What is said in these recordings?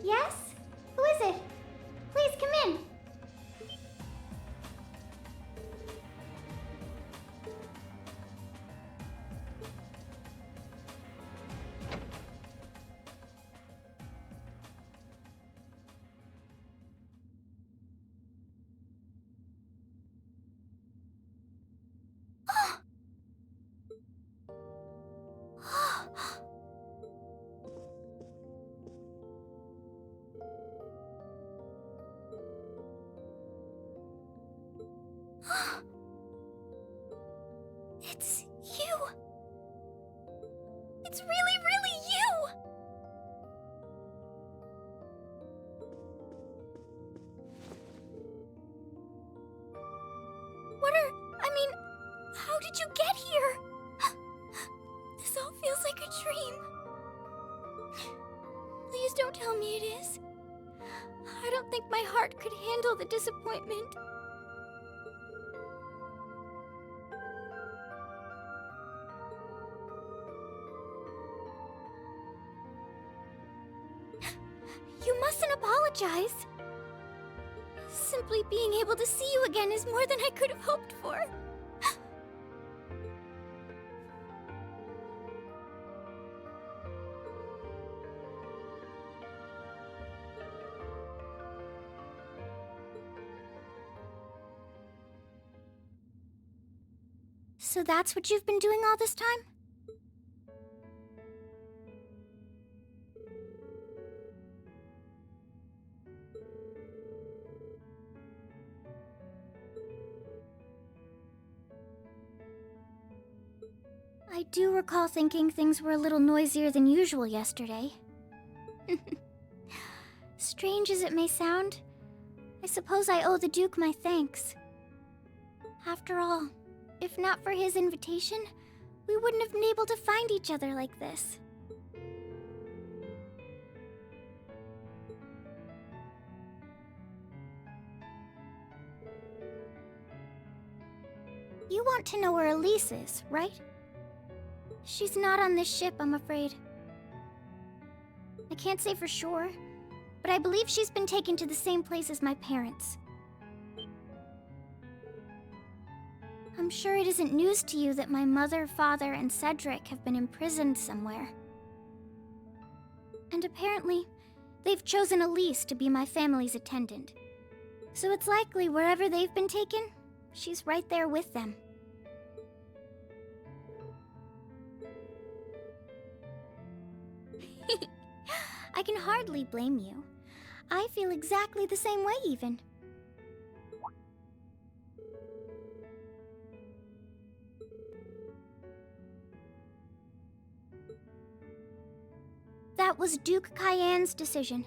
Yes? Who is it? Please come in. It's you. It's really, really you. How did you get here? This all feels like a dream. Please don't tell me it is. I don't think my heart could handle the disappointment. You mustn't apologize. Simply being able to see you again is more than I could have hoped for. So that's what you've been doing all this time? I do recall thinking things were a little noisier than usual yesterday. Strange as it may sound, I suppose I owe the Duke my thanks. After all, if not for his invitation, we wouldn't have been able to find each other like this. You want to know where Elise is, right? She's not on this ship, I'm afraid. I can't say for sure, but I believe she's been taken to the same place as my parents. I'm sure it isn't news to you that my mother, father, and Cedric have been imprisoned somewhere. And apparently, they've chosen Elise to be my family's attendant. So it's likely wherever they've been taken, she's right there with them. I can hardly blame you. I feel exactly the same way, even. That was Duke Cayenne's decision.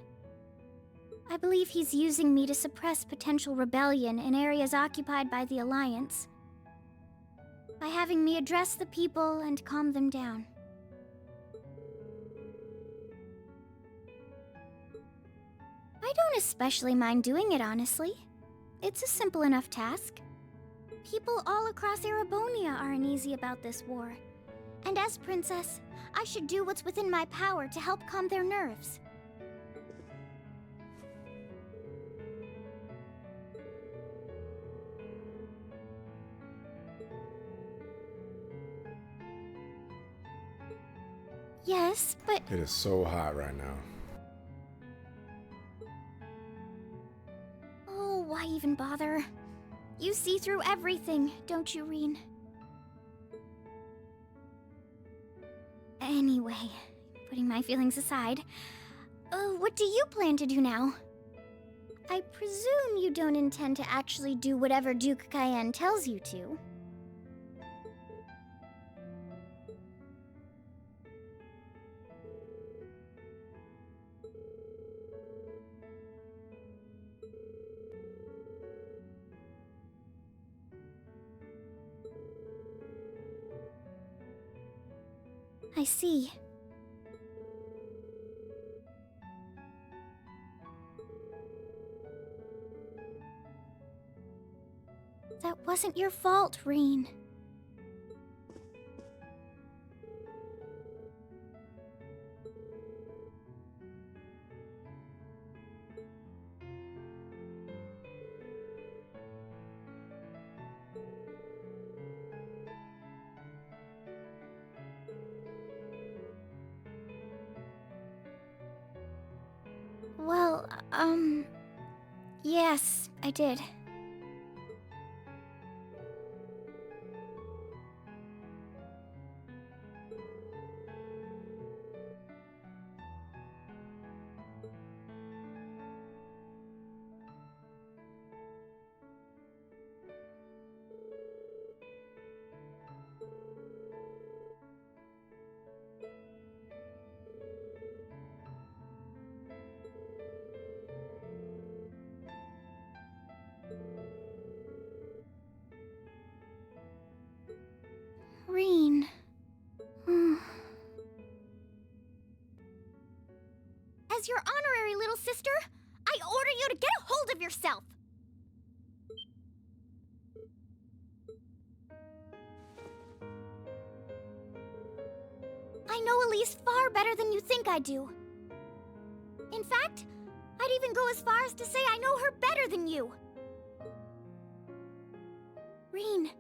I believe he's using me to suppress potential rebellion in areas occupied by the Alliance, by having me address the people and calm them down. I don't especially mind doing it, honestly. It's a simple enough task. People all across Erebonia are uneasy about this war. And as princess, I should do what's within my power to help calm their nerves. Yes, but... It is so hot right now. Oh, why even bother? You see through everything, don't you, Rean? Anyway, putting my feelings aside, what do you plan to do now? I presume you don't intend to actually do whatever Duke Cayenne tells you to. I see. That wasn't your fault, Rean. Well, yes, I did. Rean. As your honorary little sister, I order you to get a hold of yourself! I know Elise far better than you think I do. In fact, I'd even go as far as to say I know her better than you. Rean,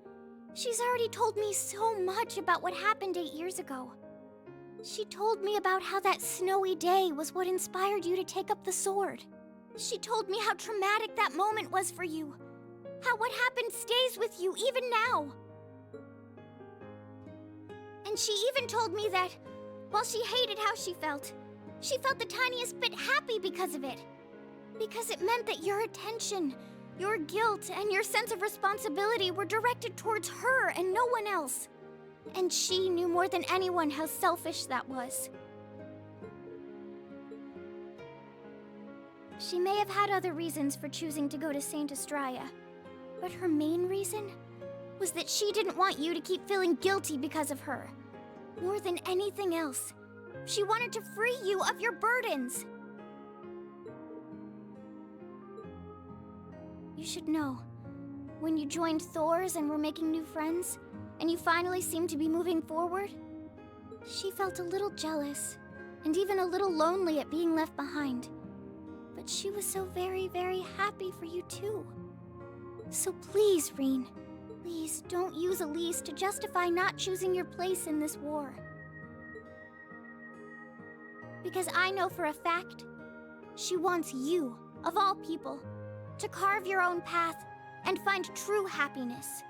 she's already told me so much about what happened 8 years ago. She told me about how that snowy day was what inspired you to take up the sword. She told me how traumatic that moment was for you. How what happened stays with you even now. And she even told me that, while she hated how she felt the tiniest bit happy because of it. Because it meant that your attention, your guilt, and your sense of responsibility were directed towards her and no one else. And she knew more than anyone how selfish that was. She may have had other reasons for choosing to go to Saint Estrella, but her main reason was that she didn't want you to keep feeling guilty because of her. More than anything else, she wanted to free you of your burdens. You should know, when you joined Thor's and were making new friends, and you finally seemed to be moving forward, she felt a little jealous, and even a little lonely at being left behind. But she was so very, very happy for you too. So please, Rean, please don't use Elise to justify not choosing your place in this war. Because I know for a fact, she wants you, of all people, to carve your own path and find true happiness.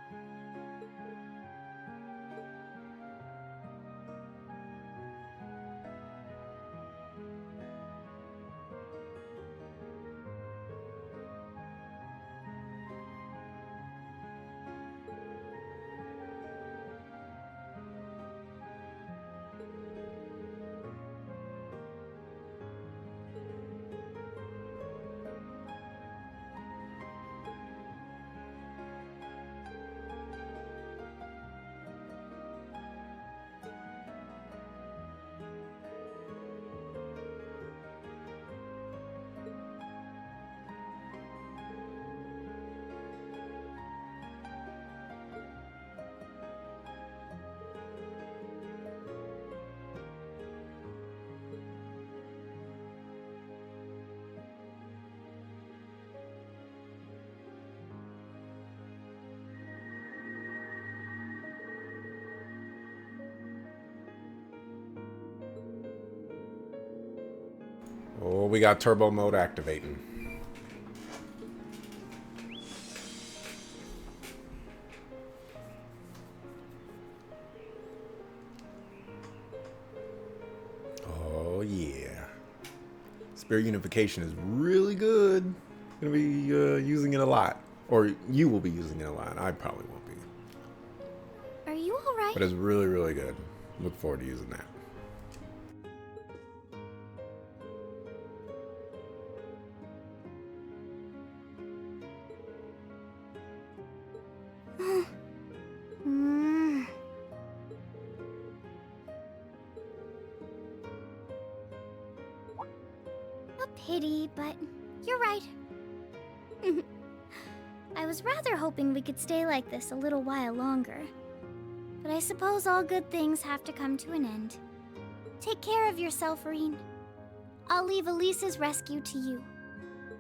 Oh, we got turbo mode activating. Oh, yeah. Spirit unification is really good. Gonna be using it a lot. Or you will be using it a lot. I probably won't be. Are you alright? But it's really, really good. Look forward to using that. A pity, but you're right. I was rather hoping we could stay like this a little while longer. But I suppose all good things have to come to an end. Take care of yourself, Rean. I'll leave Elise's rescue to you.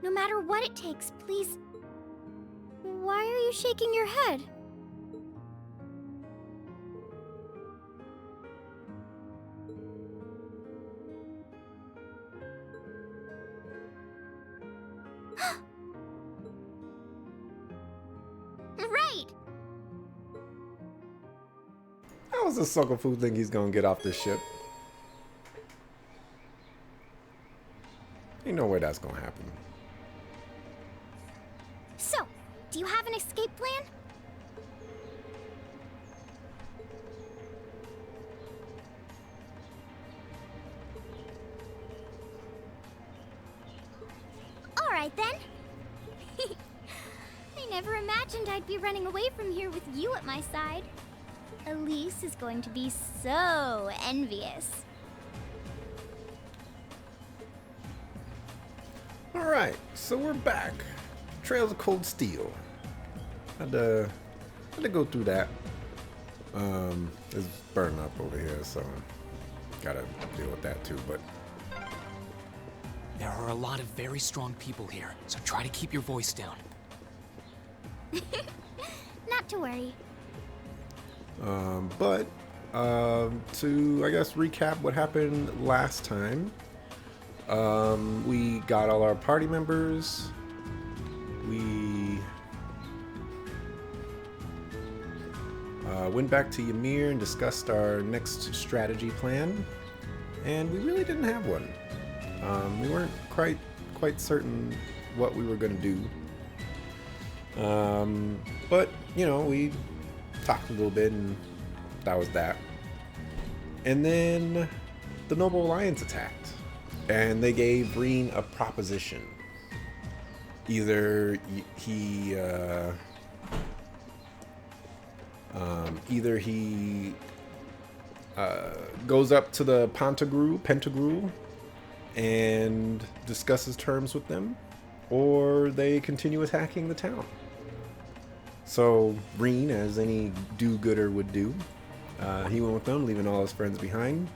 No matter what it takes, please... Why are you shaking your head? Right! How does the sucker fool think he's gonna get off this ship? Ain't no way that's gonna happen. So, do you have an escape plan? Alright then. I never imagined I'd be running away from here with you at my side. Elise is going to be so envious. Alright, so we're back. Trails of Cold Steel. Had to go through that. It's burning up over here, so gotta deal with that too, but There are a lot of very strong people here, so try to keep your voice down. Not to worry. To, I guess, recap what happened last time, we got all our party members. We went back to Ymir and discussed our next strategy plan, and we really didn't have one. We weren't quite certain what we were going to do. But, you know, we talked a little bit and that was that. And then the Noble Alliance attacked and they gave Rean a proposition. Either he goes up to the Pentagruel and discusses terms with them, or they continue attacking the town. So Rean, as any do-gooder would do, he went with them, leaving all his friends behind.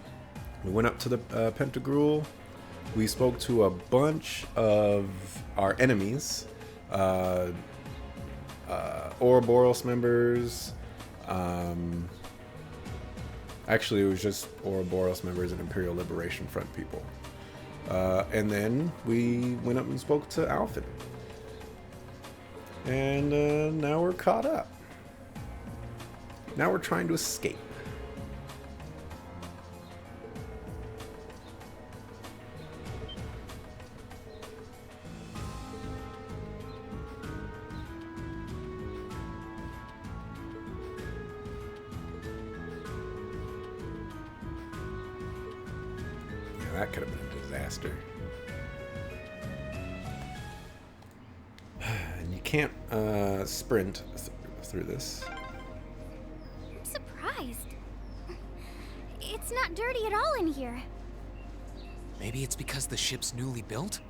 We went up to the Pentagruel. We spoke to a bunch of our enemies, Ouroboros members. Actually, it was just Ouroboros members and Imperial Liberation Front people. And then we went up and spoke to Alphen. And now we're caught up. Now we're trying to escape. Yeah, that could have been a disaster. And you can't sprint through this. I'm surprised. It's not dirty at all in here. Maybe it's because the ship's newly built?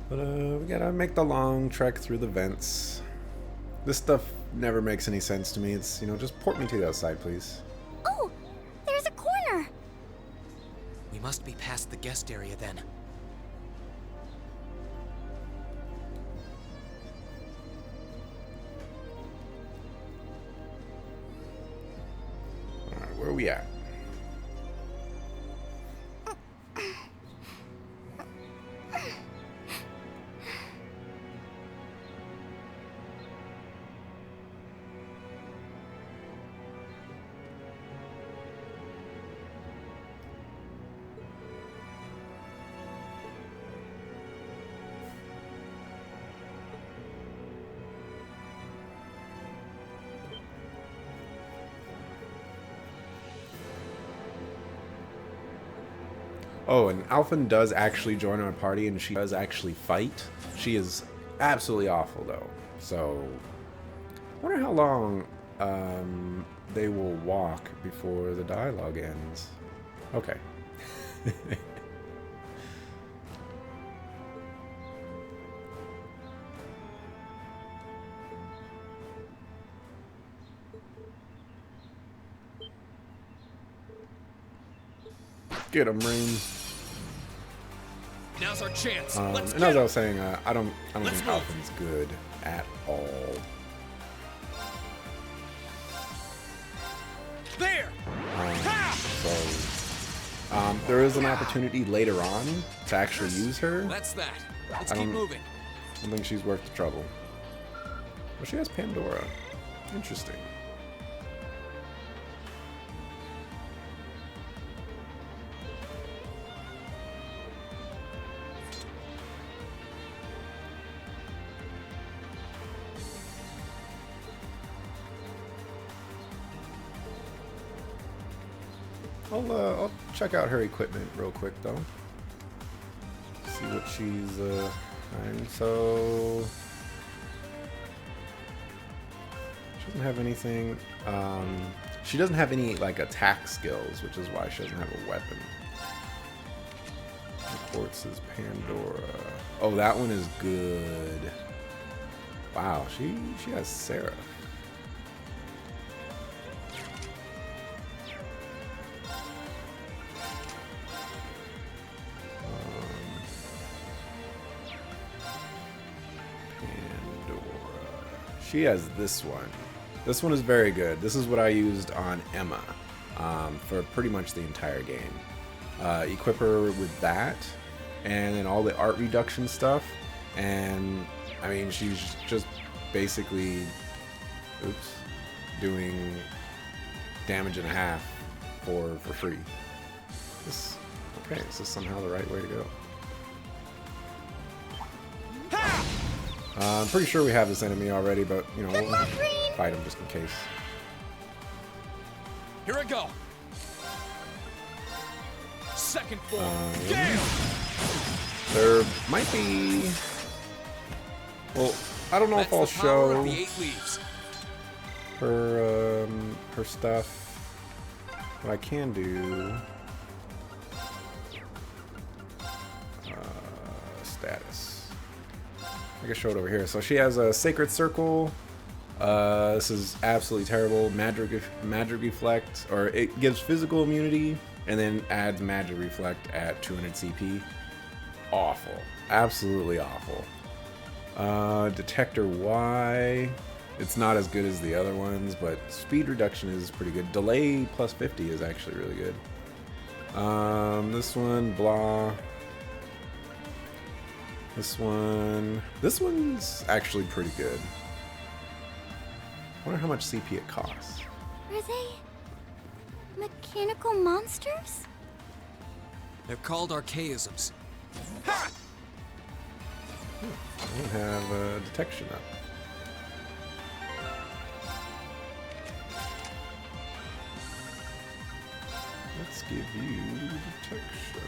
But we gotta make the long trek through the vents. This stuff never makes any sense to me. It's, you know, just port me to the outside, please. Oh, there's a corner. We must be past the guest area then. Alright, where are we at? Oh, and Alphen does actually join our party, and she does actually fight. She is absolutely awful, though. So, I wonder how long they will walk before the dialogue ends. Okay. Get him, Rean. Now's our chance. Let's And get as I him. was saying, I don't Let's think move. Alphen's good at all. There! So There is an opportunity later on to actually use her. That's that. Let's I keep don't- moving. I don't think she's worth the trouble. But she has Pandora. Interesting. I'll check out her equipment real quick though. See what she's and so she doesn't have anything. She doesn't have any like attack skills, which is why she doesn't have a weapon. Reports is Pandora. Oh, that one is good. Wow, she has Sarah. She has this one. This one is very good. This is what I used on Emma for pretty much the entire game. Equip her with that, and then all the art reduction stuff. And I mean, she's just basically, doing damage and a half for free. Okay, this is somehow the right way to go. I'm pretty sure we have this enemy already, but, you know, we'll fight him just in case. Here I go. Second form. There might be... Well, I don't know if I'll show The 8 leaves. her, her stuff. What I can do... status. I can show it over here. So she has a Sacred Circle. This is absolutely terrible. Magic Reflect, or it gives physical immunity and then adds Magic Reflect at 200 CP. Awful. Absolutely awful. Detector Y. It's not as good as the other ones, but speed reduction is pretty good. Delay plus 50 is actually really good. This one, blah. This one's actually pretty good. I wonder how much CP it costs. Are they mechanical monsters? They're called archaisms. I don't have detection up. Let's give you detection.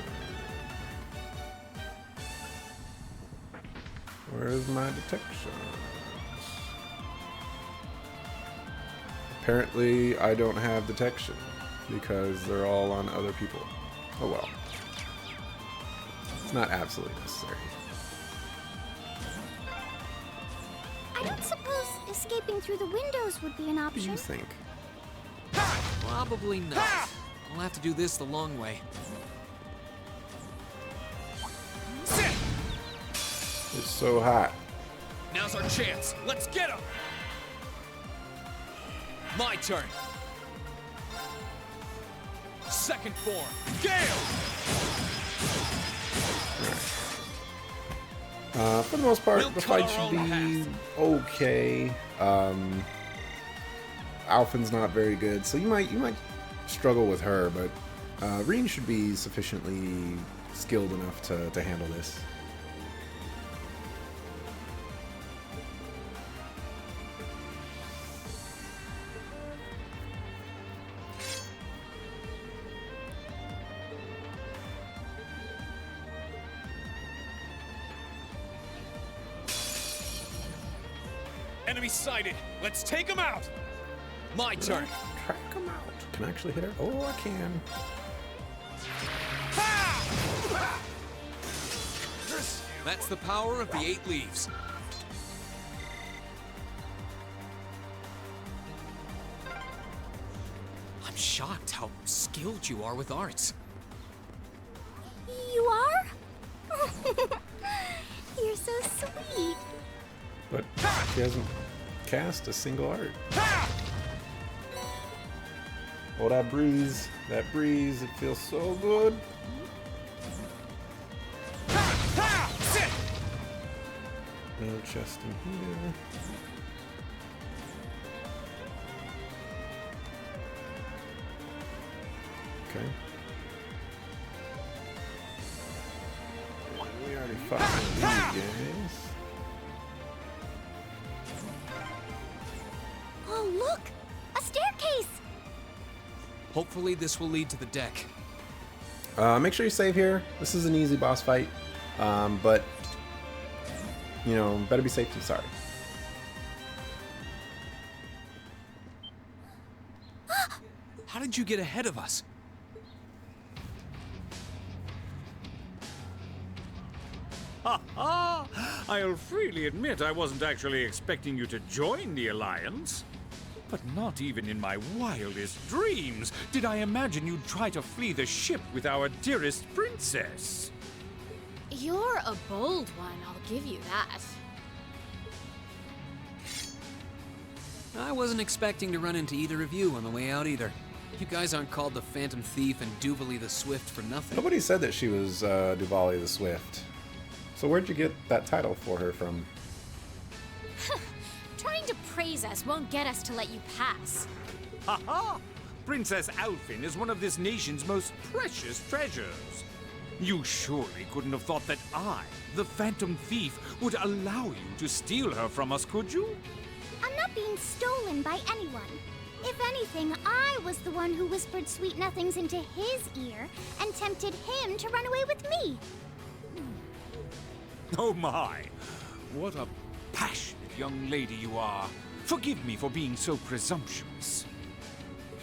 Where's my detection? Apparently, I don't have detection because they're all on other people. Oh well. It's not absolutely necessary. I don't suppose escaping through the windows would be an What do you option. think? Probably not. I'll have to do this the long way. It's so hot. Now's our chance. Let's get him. My turn. Second form. Gale. For the most part, We'll the cut fight our should own be okay. Alphen's not very good, so you might struggle with her, but Reen should be sufficiently skilled enough to handle this. Enemy sighted. Let's take him out. My turn. Track him out. Can I actually hit her? Oh, I can. That's the power of the 8 leaves. I'm shocked how skilled you are with arts. You are? You're so sweet. But she hasn't cast a single art. Oh, that breeze. That breeze. It feels so good. No chest in here. Okay. We already fought one of these guys. Oh, look! A staircase! Hopefully this will lead to the deck. Make sure you save here. This is an easy boss fight, but you know, better be safe than sorry. How did you get ahead of us? I'll freely admit I wasn't actually expecting you to join the Alliance. But not even in my wildest dreams did I imagine you'd try to flee the ship with our dearest princess. You're a bold one, I'll give you that. I wasn't expecting to run into either of you on the way out either. You guys aren't called the Phantom Thief and Duvali the Swift for nothing. Nobody said that she was Duvali the Swift. So where'd you get that title for her from? Trying to praise us won't get us to let you pass. Ha ha! Princess Alfin is one of this nation's most precious treasures. You surely couldn't have thought that I, the Phantom Thief, would allow you to steal her from us, could you? I'm not being stolen by anyone. If anything, I was the one who whispered sweet nothings into his ear and tempted him to run away with me. Oh my! What a passionate young lady you are. Forgive me for being so presumptuous.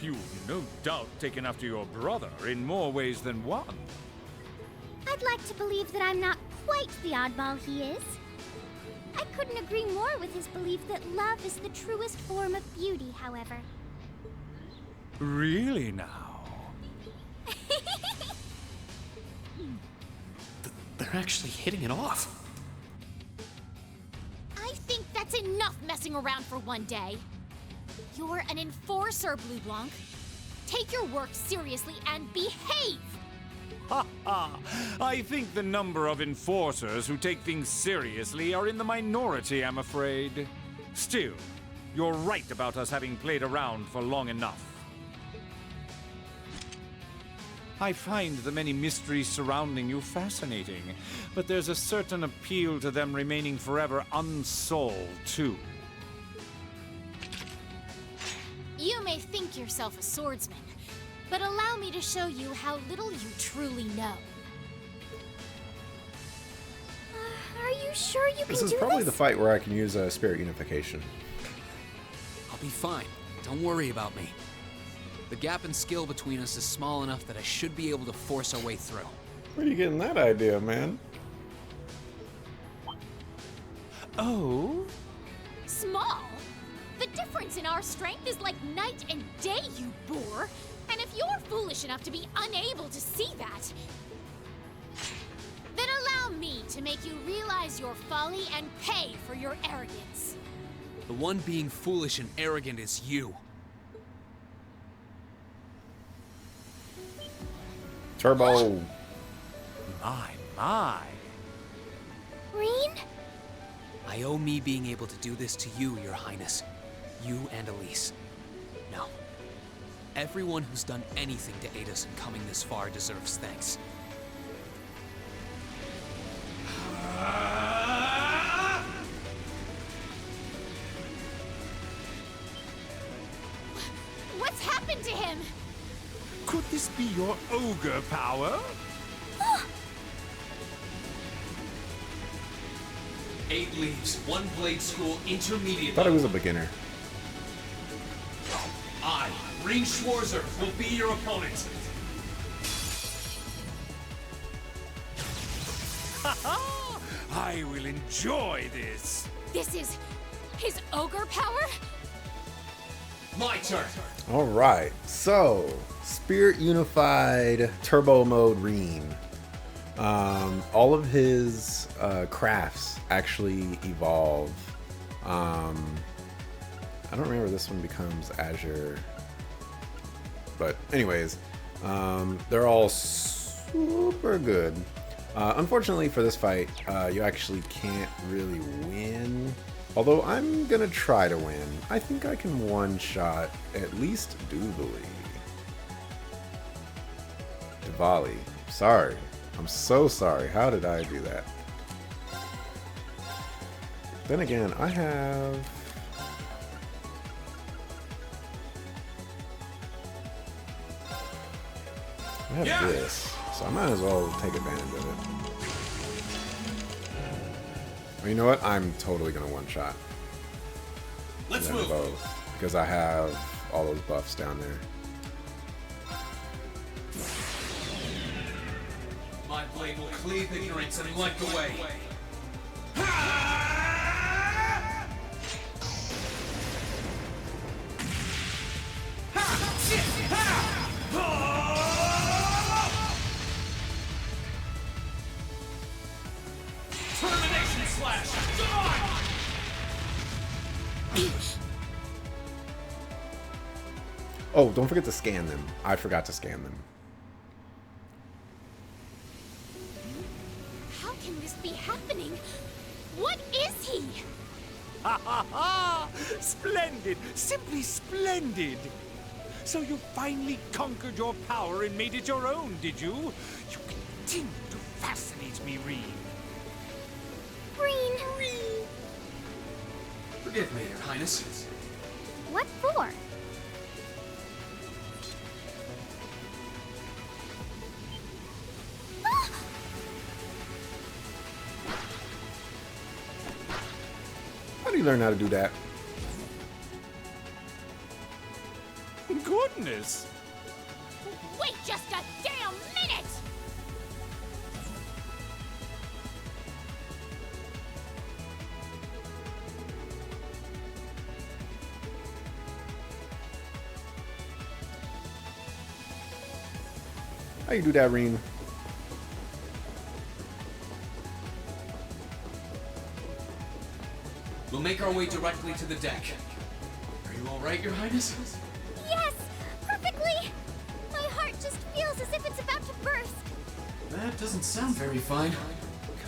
You've no doubt taken after your brother in more ways than one. I'd like to believe that I'm not quite the oddball he is. I couldn't agree more with his belief that love is the truest form of beauty, however. Really now? They're actually hitting it off. I think that's enough messing around for one day. You're an enforcer, Blue Blanc. Take your work seriously and behave! Ha ha! I think the number of enforcers who take things seriously are in the minority, I'm afraid. Still, you're right about us having played around for long enough. I find the many mysteries surrounding you fascinating, but there's a certain appeal to them remaining forever unsolved, too. You may think yourself a swordsman, but allow me to show you how little you truly know. Are you sure you can do This this? is probably the fight where I can use spirit unification. I'll be fine. Don't worry about me. The gap in skill between us is small enough that I should be able to force our way through. Where are you getting that idea, man? Oh? Small? The difference in our strength is like night and day, you boor! And if you're foolish enough to be unable to see that, then allow me to make you realize your folly and pay for your arrogance. The one being foolish and arrogant is you. Turbo. My. Reen? I owe me being able to do this to you, Your Highness. You and Elise. No. Everyone who's done anything to aid us in coming this far deserves thanks. What's happened to him? Could this be your ogre power? 8 leaves, 1 blade school, intermediate. Thought he was a beginner. I, Reen Schwarzer, will be your opponent. I will enjoy this. This is his ogre power? My turn. All right, so Spirit Unified Turbo Mode Reen. All of his crafts actually evolve. I don't remember this one becomes Azure, But anyways, they're all super good. Unfortunately for this fight, you actually can't really win. Although I'm gonna try to win. I think I can one-shot at least Doobly. Diwali. Sorry. I'm so sorry. How did I do that? Then again, I have... this, so I might as well take advantage of it. Or you know what? I'm totally gonna one-shot. Let's move both, because I have all those buffs down there. My blade will cleave ignorance and wipe away. Termination slash! Oh, don't forget to scan them. I forgot to scan them. How can this be happening? What is he? Ha ha ha! Splendid! Simply splendid! So you finally conquered your power and made it your own, did you? You continue to fascinate me, Rean. Green. Forgive me, Your Highness. What for? How do you learn how to do that? Goodness! Wait just a damn minute! How you do that, Rean? We'll make our way directly to the deck. Are you all right, Your Highness? Yes, perfectly. My heart just feels as if it's about to burst. That doesn't sound very fine.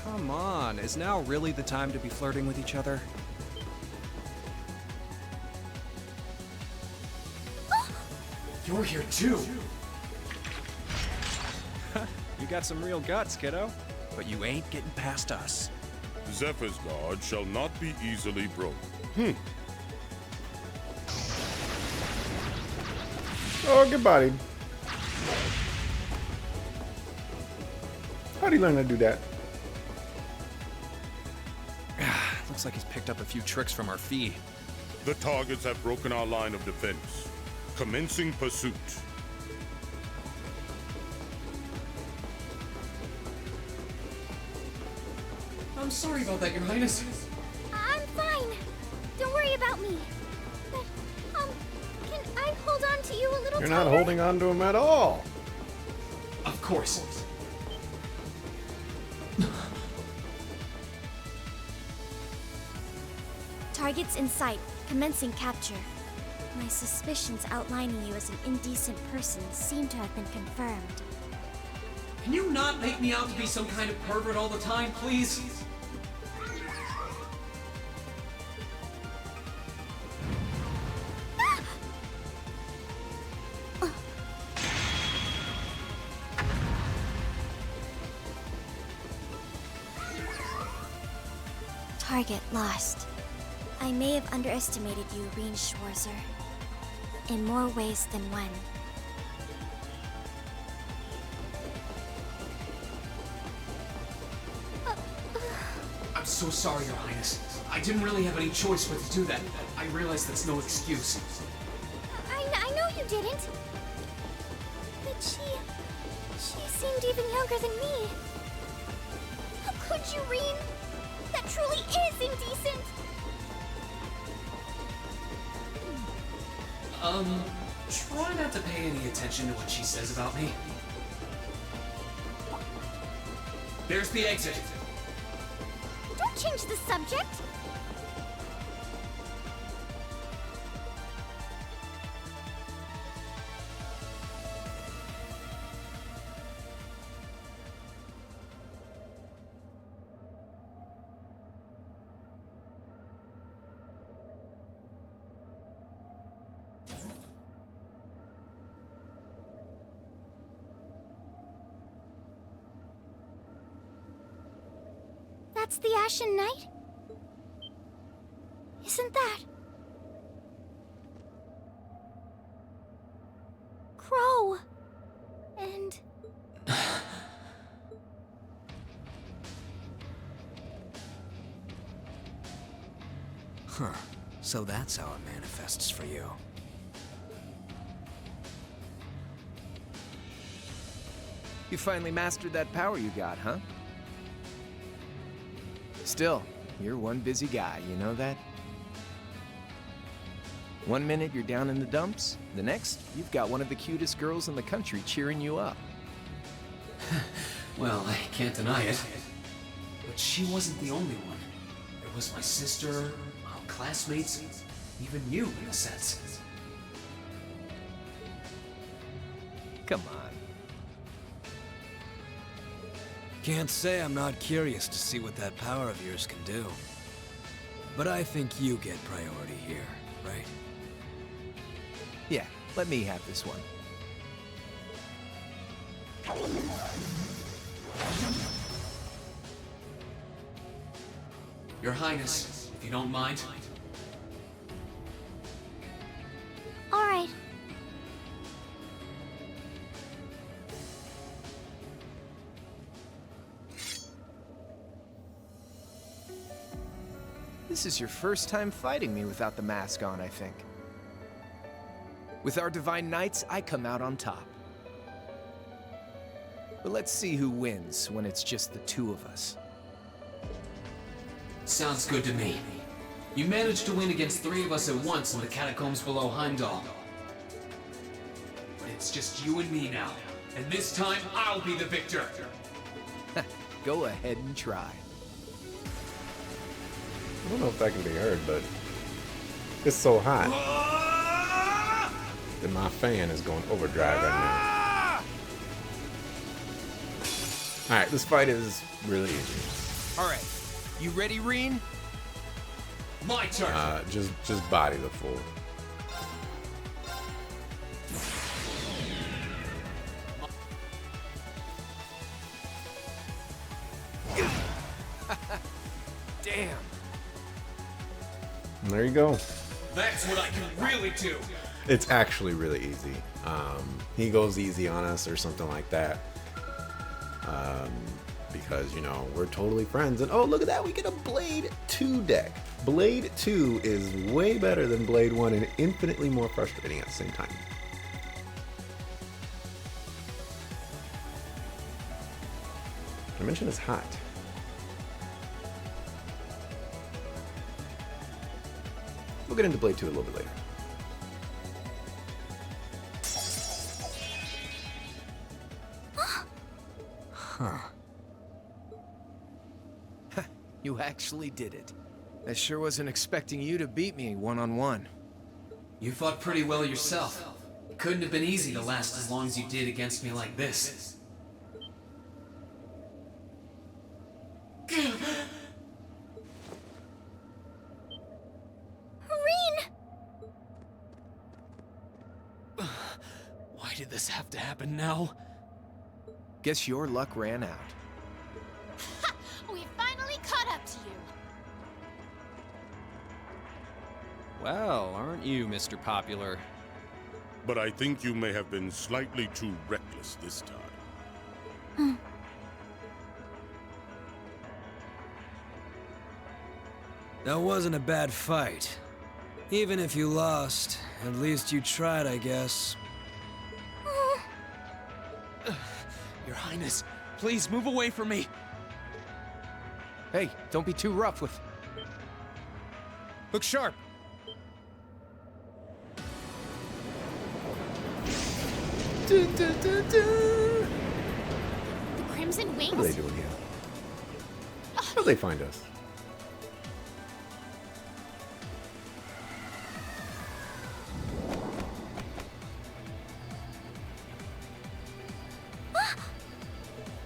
Come on, is now really the time to be flirting with each other? You're here too. You got some real guts, kiddo. But you ain't getting past us. Zephyr's guard shall not be easily broken. Oh, get bodied. How do you learn how to do that? Looks like he's picked up a few tricks from our fee. The targets have broken our line of defense. Commencing pursuit. I'm sorry about that, Your Highness. I'm fine. Don't worry about me. But, can I hold on to you a little You're tighter? not holding on to him at all. Of course. Targets in sight, commencing capture. My suspicions outlining you as an indecent person seem to have been confirmed. Can you not make me out to be some kind of pervert all the time, please? Target lost. I may have underestimated you, Rean Schwarzer. In more ways than one. I'm so sorry, Your Highness. I didn't really have any choice but to do that. I realize that's no excuse. I know you didn't. But she seemed even younger than me. How could you, Rean? That truly is indecent. Try not to pay any attention to what she says about me. There's the exit. Don't change the subject. That's the Ashen Knight? Isn't that... Crow? And... Huh. So that's how it manifests for you. You finally mastered that power you got, huh? Still, you're one busy guy, you know that? One minute you're down in the dumps, the next, you've got one of the cutest girls in the country cheering you up. Well, I can't deny it. But she wasn't the only one. There was my sister, our classmates, even you, in a sense. Come on. Can't say I'm not curious to see what that power of yours can do. But I think you get priority here, right? Yeah, let me have this one. Your Highness, if you don't mind. All right. This is your first time fighting me without the mask on, I think. With our Divine Knights, I come out on top. But let's see who wins when it's just the two of us. Sounds good to me. You managed to win against 3 of us at once in the catacombs below Heimdall. But it's just you and me now. And this time, I'll be the victor. Go ahead and try. I don't know if that can be heard, but it's so hot that my fan is going overdrive right now. Alright, this fight is really easy. Alright, you ready, Reen? My turn. Just body the fool. Damn. And there you go. That's what I can really do. It's actually really easy. He goes easy on us or something like that. Because, you know, we're totally friends. And oh, look at that. We get a Blade 2 deck. Blade 2 is way better than Blade 1 and infinitely more frustrating at the same time. I mentioned it's hot. We'll get into Blade 2 a little bit later. Huh. You actually did it. I sure wasn't expecting you to beat me one-on-one. You fought pretty well yourself. It couldn't have been easy to last as long as you did against me like this. Why did this have to happen now? Guess your luck ran out. Ha! We finally caught up to you. Well, aren't you, Mr. Popular? But I think you may have been slightly too reckless this time. That wasn't a bad fight. Even if you lost, at least you tried, I guess. Your Highness, please move away from me. Hey, don't be too rough with... Look sharp! The Crimson Wings? What are they doing here? How'd they find us?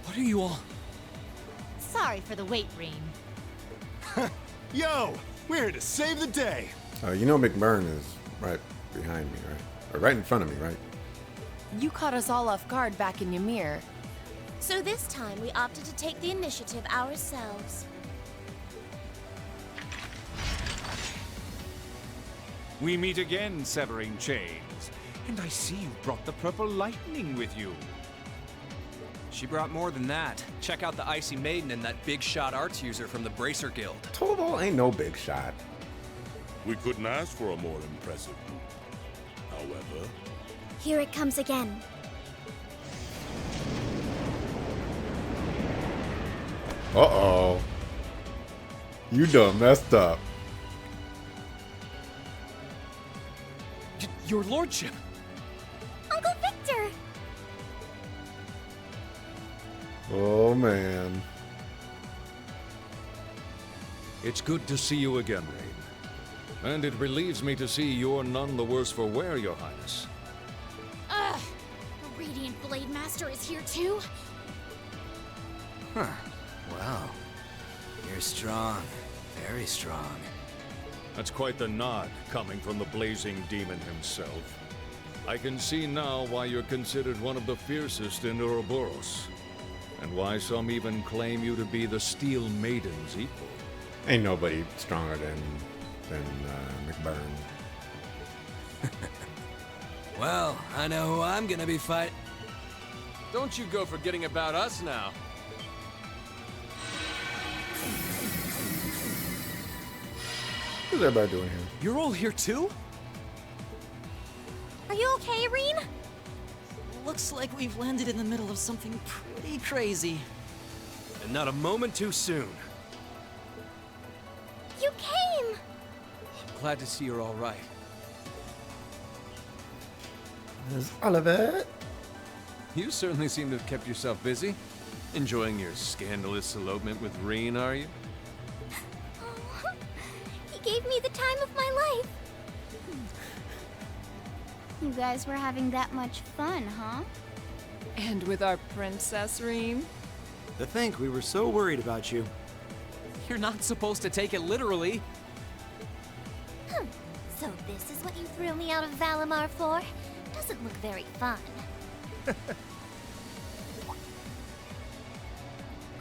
What are you all? Sorry for the wait, Reem. Yo, we're here to save the day. You know McBurn is right behind me, right? Or right in front of me, right? You caught us all off guard back in Ymir. So this time we opted to take the initiative ourselves. We meet again, severing chains. And I see you brought the purple lightning with you. She brought more than that. Check out the Icy Maiden and that big shot arts user from the Bracer Guild. Torvald ain't no big shot. We couldn't ask for a more impressive group. However... Here it comes again. Uh-oh. You done messed up. Your lordship! Uncle Victor! Oh, man. It's good to see you again, Rain. And it relieves me to see you're none the worse for wear, Your Highness. Ugh! The Radiant Blade Master is here too? Huh. Wow. You're strong. Very strong. That's quite the nod, coming from the blazing demon himself. I can see now why you're considered one of the fiercest in Ouroboros, and why some even claim you to be the Steel Maiden's equal. Ain't nobody stronger than McBurn. Well, I know who I'm gonna be fighting. Don't you go forgetting about us now. What's everybody doing here? You're all here too? Are you okay, Reen? Looks like we've landed in the middle of something pretty crazy. And not a moment too soon. You came! Glad to see you're all right. There's Oliver. You certainly seem to have kept yourself busy. Enjoying your scandalous elopement with Reen, are you? Oh, he gave me the time of my life. You guys were having that much fun, huh? And with our princess, Reem? To think we were so worried about you. You're not supposed to take it literally. So this is what you threw me out of Valimar for? Doesn't look very fun.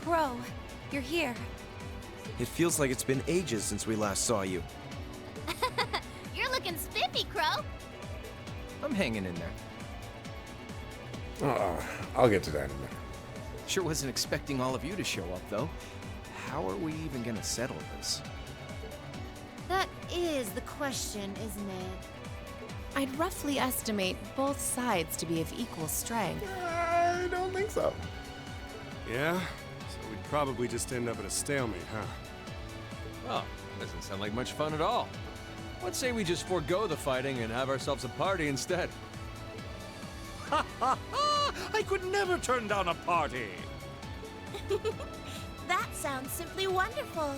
Crow, you're here. It feels like it's been ages since we last saw you. You're looking spiffy, Crow. I'm hanging in there. I'll get to that in a minute. Sure wasn't expecting all of you to show up, though. How are we even gonna settle this? That is the question, isn't it? I'd roughly estimate both sides to be of equal strength. I don't think so. Yeah? So we'd probably just end up at a stalemate, huh? Oh, doesn't sound like much fun at all. Let's say we just forego the fighting and have ourselves a party instead. Ha ha ha! I could never turn down a party! That sounds simply wonderful.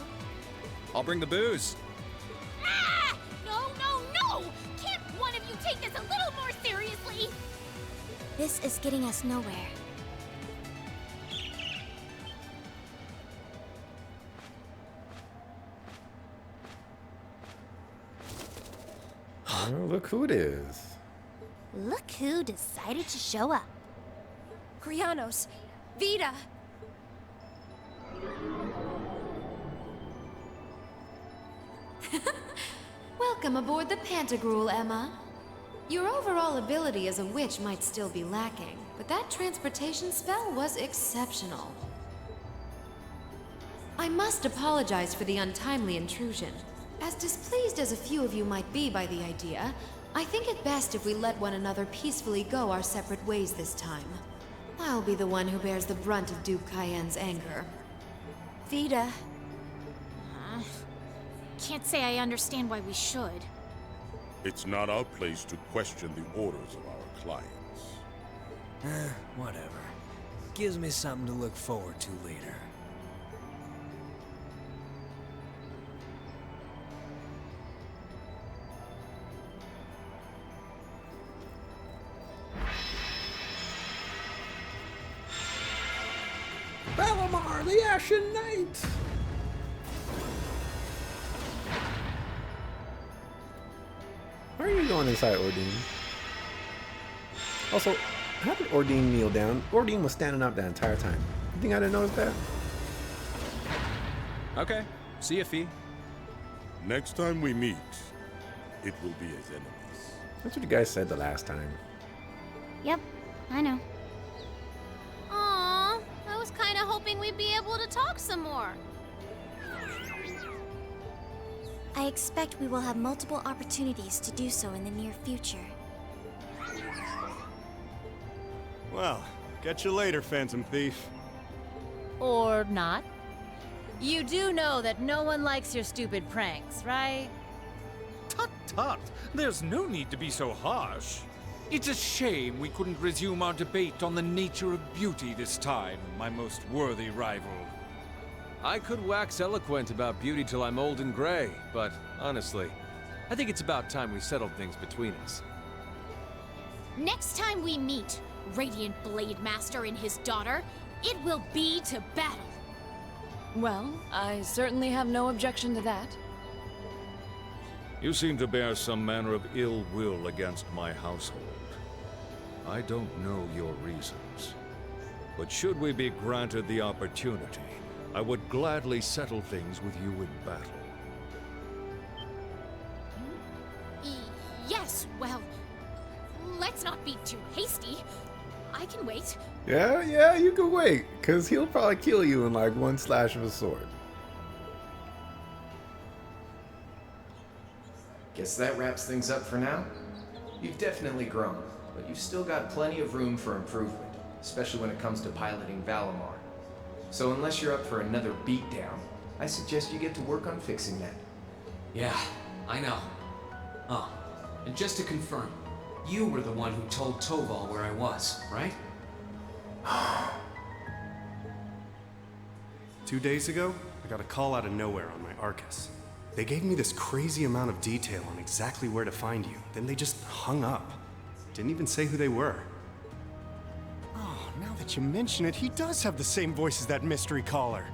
I'll bring the booze. Ah! No, no, no! Can't one of you take this a little more seriously? This is getting us nowhere. Oh, look who it is. Look who decided to show up. Krianos, Vita! Welcome aboard the Pantagruel, Emma. Your overall ability as a witch might still be lacking, but that transportation spell was exceptional. I must apologize for the untimely intrusion. As displeased as a few of you might be by the idea, I think it best if we let one another peacefully go our separate ways this time. I'll be the one who bears the brunt of Duke Cayenne's anger. Vita. Can't say I understand why we should. It's not our place to question the orders of our clients. Whatever. Gives me something to look forward to later. Valimar, the Ashen Knight! Why are you going inside Ordine? Also, how did Ordine kneel down? Ordine was standing up that entire time. You think I didn't notice that? Okay. See ya, Fee. Next time we meet, it will be as enemies. That's what you guys said the last time. Yep, I know. Aw, I was kind of hoping we'd be able to talk some more. I expect we will have multiple opportunities to do so in the near future. Well, catch you later, Phantom Thief. Or not. You do know that no one likes your stupid pranks, right? Tut tut! There's no need to be so harsh. It's a shame we couldn't resume our debate on the nature of beauty this time, my most worthy rival. I could wax eloquent about beauty till I'm old and gray, but honestly, I think it's about time we settled things between us. Next time we meet, Radiant Blade Master and his daughter, it will be to battle. Well, I certainly have no objection to that. You seem to bear some manner of ill will against my household. I don't know your reasons. But should we be granted the opportunity, I would gladly settle things with you in battle. Yes, well, let's not be too hasty. I can wait. Yeah, you can wait, because he'll probably kill you in like one slash of a sword. Guess that wraps things up for now. You've definitely grown, but you've still got plenty of room for improvement, especially when it comes to piloting Valimar. So unless you're up for another beatdown, I suggest you get to work on fixing that. Yeah, I know. Oh, and just to confirm, you were the one who told Toval where I was, right? 2 days ago, I got a call out of nowhere on my Arcus. They gave me this crazy amount of detail on exactly where to find you. Then they just hung up. Didn't even say who they were. Oh, now that you mention it, he does have the same voice as that mystery caller.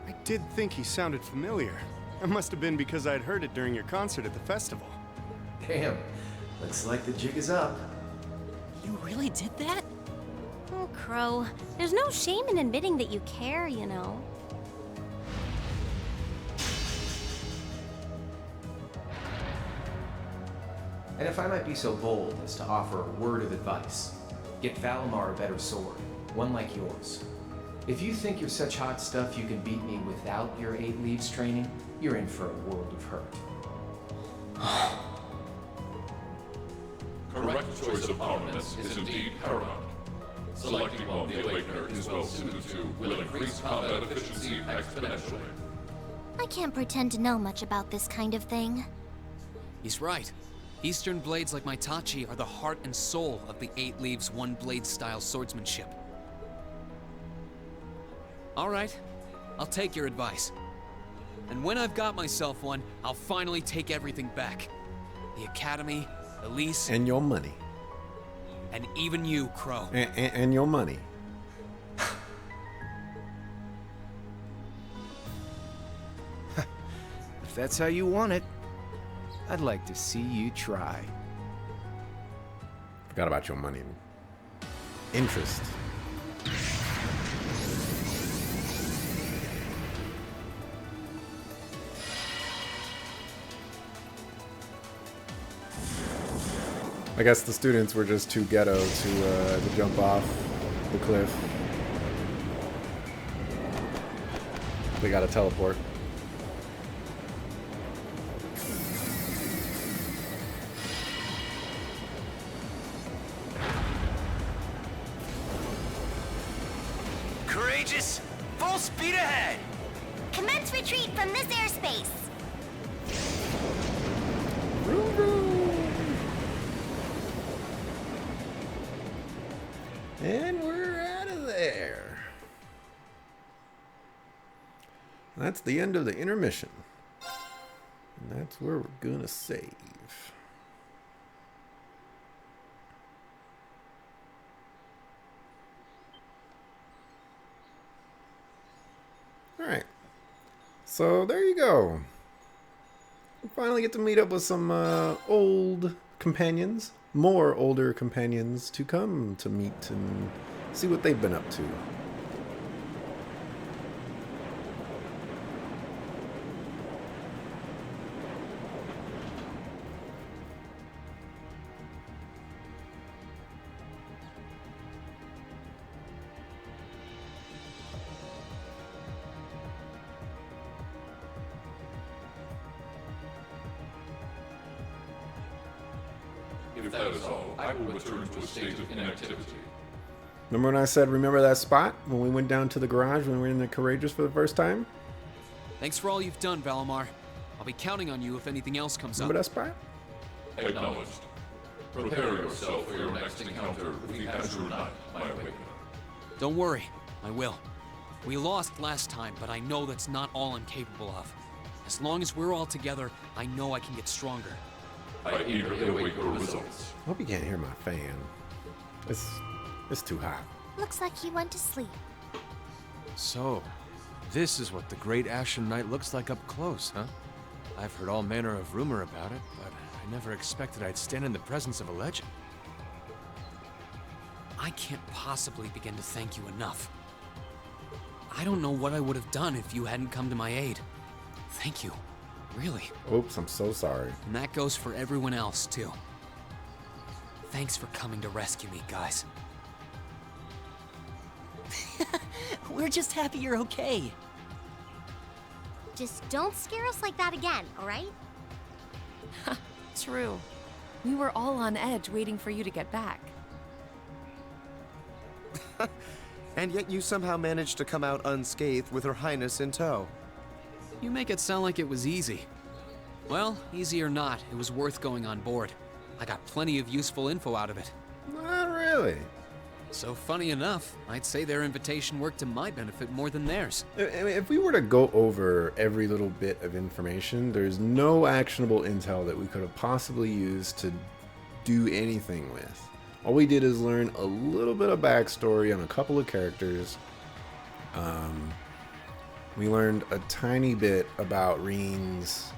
I did think he sounded familiar. It must have been because I'd heard it during your concert at the festival. Damn, looks like the jig is up. You really did that? Oh, Crow, there's no shame in admitting that you care, you know. And if I might be so bold as to offer a word of advice, get Valimar a better sword, one like yours. If you think you're such hot stuff you can beat me without your 8 Leaves training, you're in for a world of hurt. Correct choice of armaments is indeed paramount. Selecting one the Awakener is well suited to will increase combat efficiency exponentially. I can't pretend to know much about this kind of thing. He's right. Eastern blades like my Tachi are the heart and soul of the 8 Leaves 1 blade style swordsmanship. Alright, I'll take your advice. And when I've got myself one, I'll finally take everything back. The Academy, Elise... And your money. And even you, Crow. And your money. If that's how you want it, I'd like to see you try. Forgot about your money. Interest. I guess the students were just too ghetto to jump off the cliff. They gotta teleport. Courageous! Full speed ahead! Commence retreat from this airspace. And we're out of there. That's the end of the intermission. And that's where we're gonna save. Alright. So there you go. We finally get to meet up with some old companions. More older companions to come to meet and see what they've been up to. If that is all, I will return to a state of inactivity. Remember when I said, remember that spot when we went down to the garage when we were in the Courageous for the first time? Thanks for all you've done, Valimar. I'll be counting on you if anything else comes Remember up. that spot? Acknowledged. Prepare yourself for your next encounter with the Azure Knight, my awakener. Don't worry, I will. We lost last time, but I know that's not all I'm capable of. As long as we're all together, I know I can get stronger. I eagerly await your results. I hope you can't hear my fan. It's too hot. Looks like he went to sleep. So, this is what the Great Ashen Knight looks like up close, huh? I've heard all manner of rumor about it, but I never expected I'd stand in the presence of a legend. I can't possibly begin to thank you enough. I don't know what I would have done if you hadn't come to my aid. Thank you. Really. Oops, I'm so sorry. And that goes for everyone else, too. Thanks for coming to rescue me, guys. We're just happy you're okay. Just don't scare us like that again, alright? True. We were all on edge waiting for you to get back. And yet you somehow managed to come out unscathed with Her Highness in tow. You make it sound like it was easy. Well, easy or not, it was worth going on board. I got plenty of useful info out of it. Not really. So funny enough, I'd say their invitation worked to my benefit more than theirs. If we were to go over every little bit of information, there's no actionable intel that we could have possibly used to do anything with. All we did is learn a little bit of backstory on a couple of characters. We learned a tiny bit about Reen's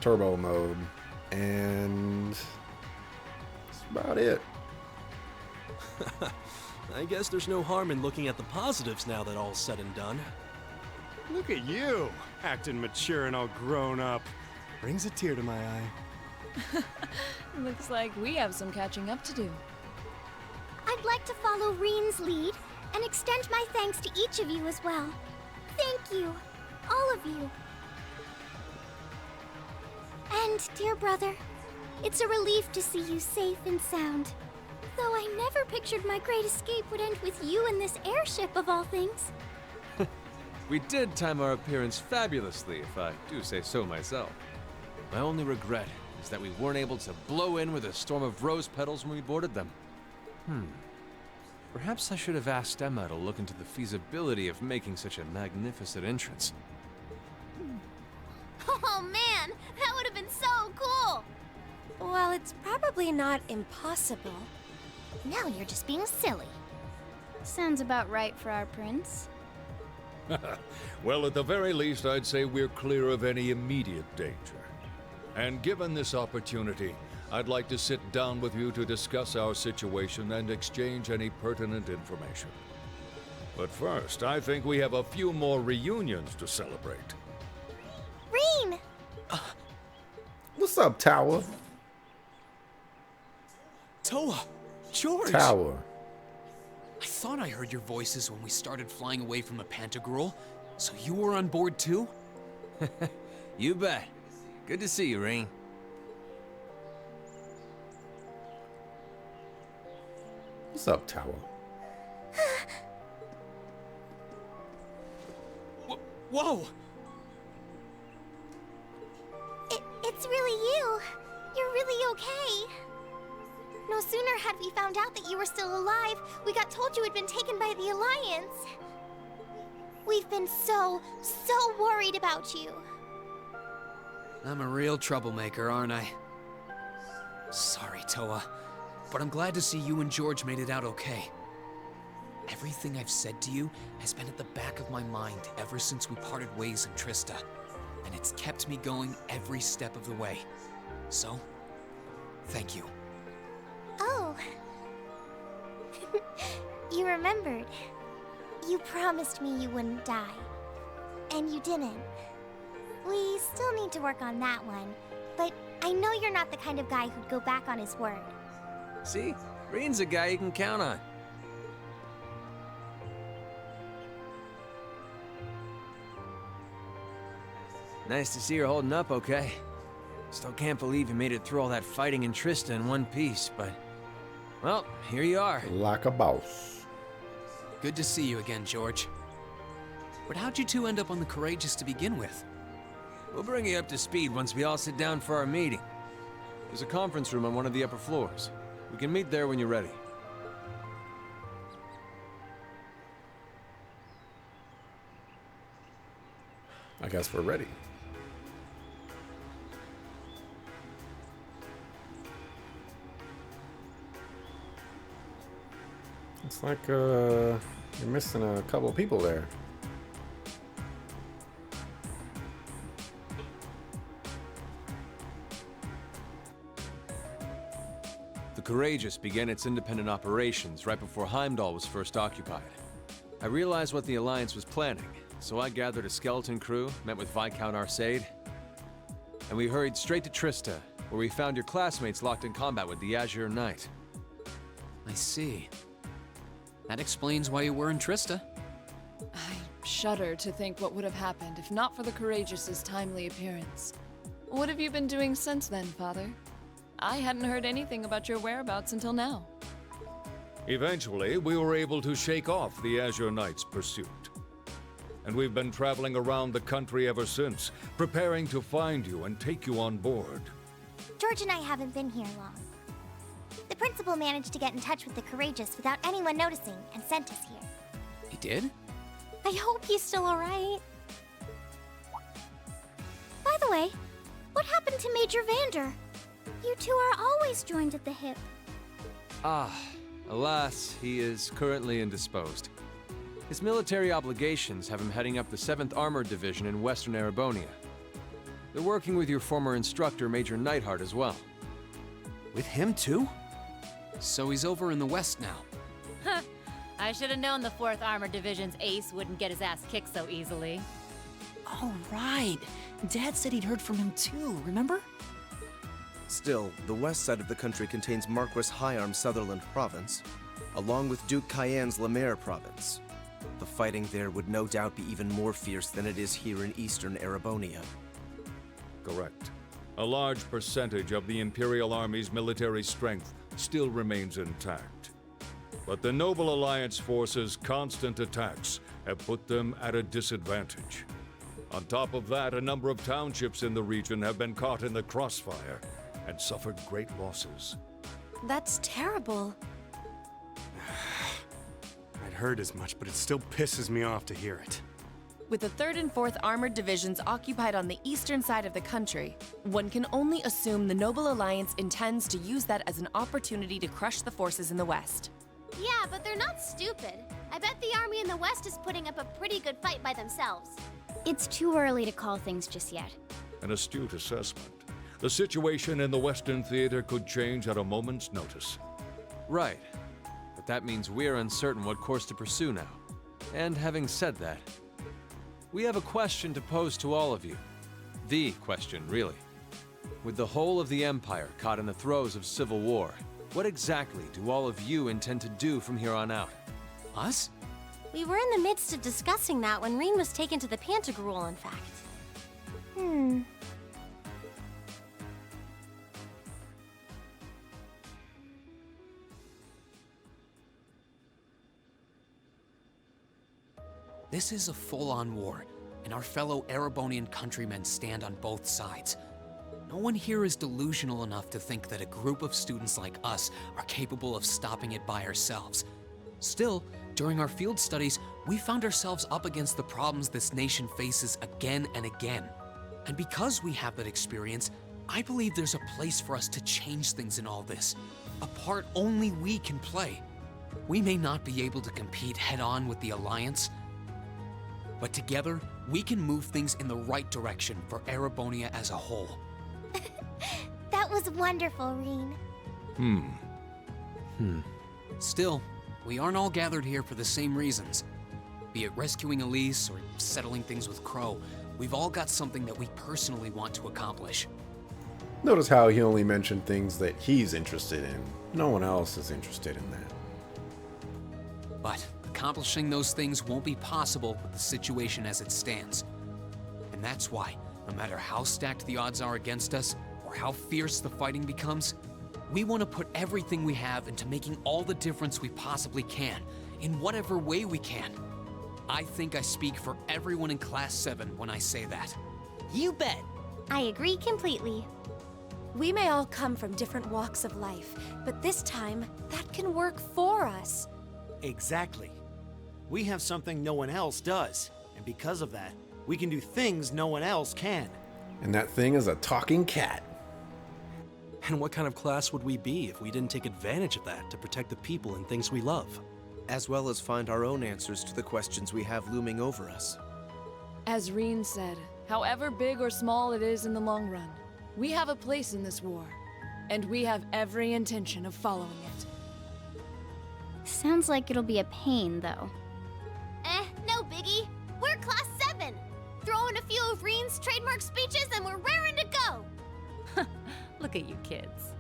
turbo mode, and that's about it. I guess there's no harm in looking at the positives now that all's said and done. Look at you, acting mature and all grown up. Brings a tear to my eye. Looks like we have some catching up to do. I'd like to follow Reen's lead and extend my thanks to each of you as well. Thank you, all of you. And, dear brother, it's a relief to see you safe and sound. Though I never pictured my great escape would end with you in this airship of all things. We did time our appearance fabulously, if I do say so myself. My only regret is that we weren't able to blow in with a storm of rose petals when we boarded them. Perhaps I should have asked Emma to look into the feasibility of making such a magnificent entrance. Oh man, that would have been so cool! Well, it's probably not impossible. Now you're just being silly. Sounds about right for our prince. Well, at the very least, I'd say we're clear of any immediate danger. And given this opportunity, I'd like to sit down with you to discuss our situation and exchange any pertinent information. But first, I think we have a few more reunions to celebrate. Reen! What's up, Tower? Toa! George! Tower. I thought I heard your voices when we started flying away from the Pantagruel. So you were on board too? You bet. Good to see you, Reen. What's up, Tower? Whoa! It's really you. You're really okay. No sooner had we found out that you were still alive, we got told you had been taken by the Alliance. We've been so worried about you. I'm a real troublemaker, aren't I? Sorry, Toa, but I'm glad to see you and George made it out okay. Everything I've said to you has been at the back of my mind ever since we parted ways in Trista, and it's kept me going every step of the way. So, thank you. Oh. You remembered. You promised me you wouldn't die. And you didn't. We still need to work on that one, but I know you're not the kind of guy who'd go back on his word. See? Reen's a guy you can count on. Nice to see you're holding up okay. Still can't believe you made it through all that fighting in Trista in one piece, but... well, here you are. Like a boss. Good to see you again, George. But how'd you two end up on the Courageous to begin with? We'll bring you up to speed once we all sit down for our meeting. There's a conference room on one of the upper floors. We can meet there when you're ready. I guess we're ready. It's like you're missing a couple of people there. The Courageous began its independent operations right before Heimdall was first occupied. I realized what the Alliance was planning, so I gathered a skeleton crew, met with Viscount Arcade, and we hurried straight to Trista, where we found your classmates locked in combat with the Azure Knight. I see. That explains why you were in Trista. I shudder to think what would have happened if not for the Courageous's timely appearance. What have you been doing since then, Father? I hadn't heard anything about your whereabouts until now. Eventually, we were able to shake off the Azure Knight's pursuit. And we've been traveling around the country ever since, preparing to find you and take you on board. George and I haven't been here long. The principal managed to get in touch with the Courageous without anyone noticing and sent us here. He did? I hope he's still alright. By the way, what happened to Major Vander? You two are always joined at the hip. Ah, alas, he is currently indisposed. His military obligations have him heading up the 7th Armored Division in Western Erebonia. They're working with your former instructor, Major Neidhart, as well. With him too? So he's over in the west now. Huh. I should have known the 4th Armored Division's ace wouldn't get his ass kicked so easily. Oh, right. Dad said he'd heard from him too, remember? Still, the west side of the country contains Marquis Hyarm's Sutherland province, along with Duke Cayenne's Lemaire province. The fighting there would no doubt be even more fierce than it is here in eastern Erebonia. Correct. A large percentage of the Imperial Army's military strength still remains intact. But the Noble Alliance forces' constant attacks have put them at a disadvantage. On top of that, a number of townships in the region have been caught in the crossfire and suffered great losses. That's terrible. I'd heard as much, but it still pisses me off to hear it. With the 3rd and 4th Armored Divisions occupied on the eastern side of the country, one can only assume the Noble Alliance intends to use that as an opportunity to crush the forces in the west. Yeah, but they're not stupid. I bet the army in the west is putting up a pretty good fight by themselves. It's too early to call things just yet. An astute assessment. The situation in the Western Theater could change at a moment's notice. Right. But that means we're uncertain what course to pursue now. And having said that, we have a question to pose to all of you. The question, really. With the whole of the Empire caught in the throes of civil war, what exactly do all of you intend to do from here on out? Us? We were in the midst of discussing that when Rean was taken to the Pantagruel, in fact. This is a full-on war, and our fellow Erebonian countrymen stand on both sides. No one here is delusional enough to think that a group of students like us are capable of stopping it by ourselves. Still, during our field studies, we found ourselves up against the problems this nation faces again and again. And because we have that experience, I believe there's a place for us to change things in all this. A part only we can play. We may not be able to compete head-on with the Alliance, but together, we can move things in the right direction for Erebonia as a whole. That was wonderful, Rean. Still, we aren't all gathered here for the same reasons. Be it rescuing Elise or settling things with Crow, we've all got something that we personally want to accomplish. Notice how he only mentioned things that he's interested in. No one else is interested in that. But accomplishing those things won't be possible with the situation as it stands. And that's why, no matter how stacked the odds are against us, we're or how fierce the fighting becomes, we want to put everything we have into making all the difference we possibly can, in whatever way we can. I think I speak for everyone in Class 7 when I say that. You bet. I agree completely. We may all come from different walks of life, but this time, that can work for us. Exactly. We have something no one else does, and because of that, we can do things no one else can. And that thing is a talking cat. And what kind of class would we be if we didn't take advantage of that to protect the people and things we love? As well as find our own answers to the questions we have looming over us. As Reen said, however big or small it is in the long run, we have a place in this war, and we have every intention of following it. Sounds like it'll be a pain, though. No biggie. We're Class 7. Throw in a few of Reen's trademark speeches and we're raring to go. Look at you kids.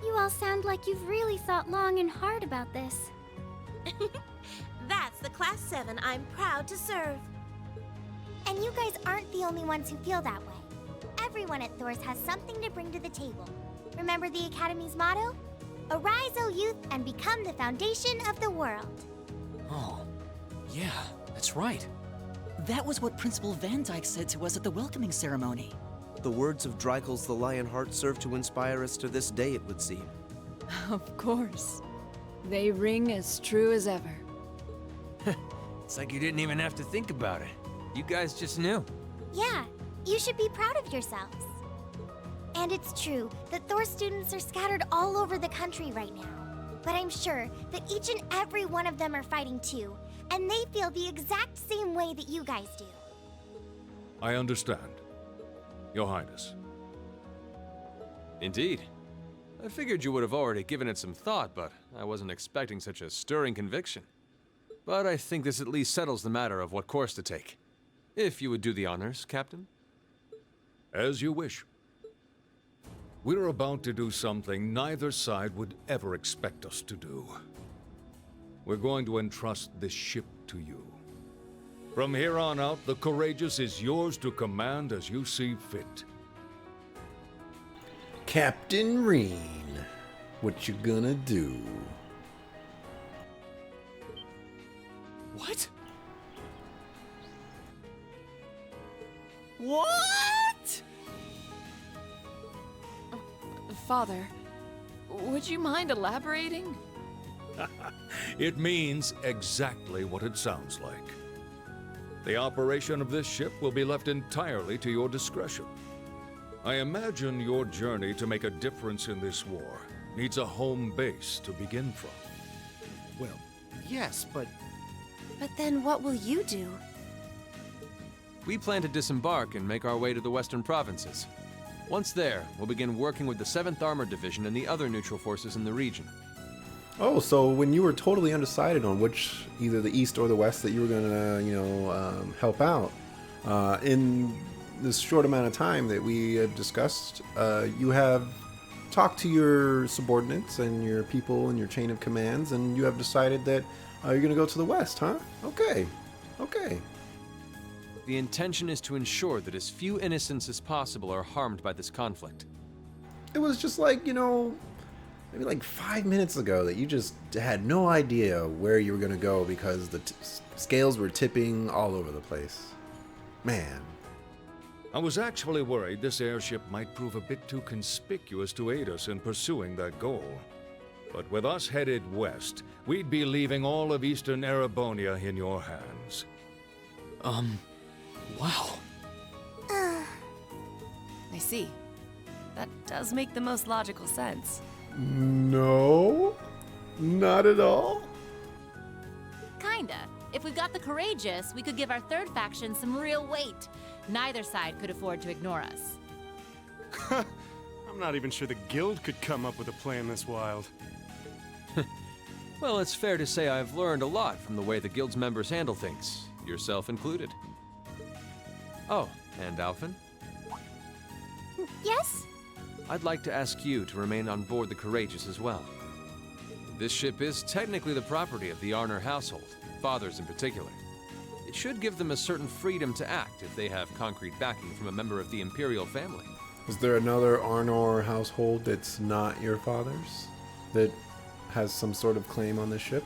You all sound like you've really thought long and hard about this. That's the Class 7 I'm proud to serve. And you guys aren't the only ones who feel that way. Everyone at Thors has something to bring to the table. Remember the Academy's motto? Arise, O youth, and become the foundation of the world. Oh, yeah, that's right. That was what Principal Van Dyke said to us at the welcoming ceremony. The words of Dreikels the Lionheart serve to inspire us to this day, it would seem. Of course. They ring as true as ever. It's like you didn't even have to think about it. You guys just knew. Yeah, you should be proud of yourselves. And it's true that Thors students are scattered all over the country right now. But I'm sure that each and every one of them are fighting too, and they feel the exact same way that you guys do. I understand, Your Highness. Indeed. I figured you would have already given it some thought, but I wasn't expecting such a stirring conviction. But I think this at least settles the matter of what course to take. If you would do the honors, Captain. As you wish. We're about to do something neither side would ever expect us to do. We're going to entrust this ship to you. From here on out, the Courageous is yours to command as you see fit. Captain Reen, what you gonna do? What? What? Father, would you mind elaborating? It means exactly what it sounds like. The operation of this ship will be left entirely to your discretion. I imagine your journey to make a difference in this war needs a home base to begin from. Well, yes, but... But then what will you do? We plan to disembark and make our way to the western provinces. Once there, we'll begin working with the 7th Armored Division and the other neutral forces in the region. Oh, so when you were totally undecided on which, either the east or the west, that you were gonna, help out, in this short amount of time that we have discussed, you have talked to your subordinates and your people and your chain of commands, and you have decided that you're gonna go to the west, huh? Okay. The intention is to ensure that as few innocents as possible are harmed by this conflict. It was just like, maybe like 5 minutes ago that you just had no idea where you were going to go because the scales were tipping all over the place. Man. I was actually worried this airship might prove a bit too conspicuous to aid us in pursuing that goal. But with us headed west, we'd be leaving all of Eastern Erebonia in your hands. Wow. I see. That does make the most logical sense. No, not at all. Kinda. If we've got the Courageous, we could give our third faction some real weight. Neither side could afford to ignore us. I'm not even sure the Guild could come up with a plan this wild. Well, it's fair to say I've learned a lot from the way the Guild's members handle things, yourself included. Oh, and Alphen? Yes? I'd like to ask you to remain on board the Courageous as well. This ship is technically the property of the Arner household, fathers in particular. It should give them a certain freedom to act if they have concrete backing from a member of the Imperial family. Is there another Arnor household that's not your father's that has some sort of claim on the ship?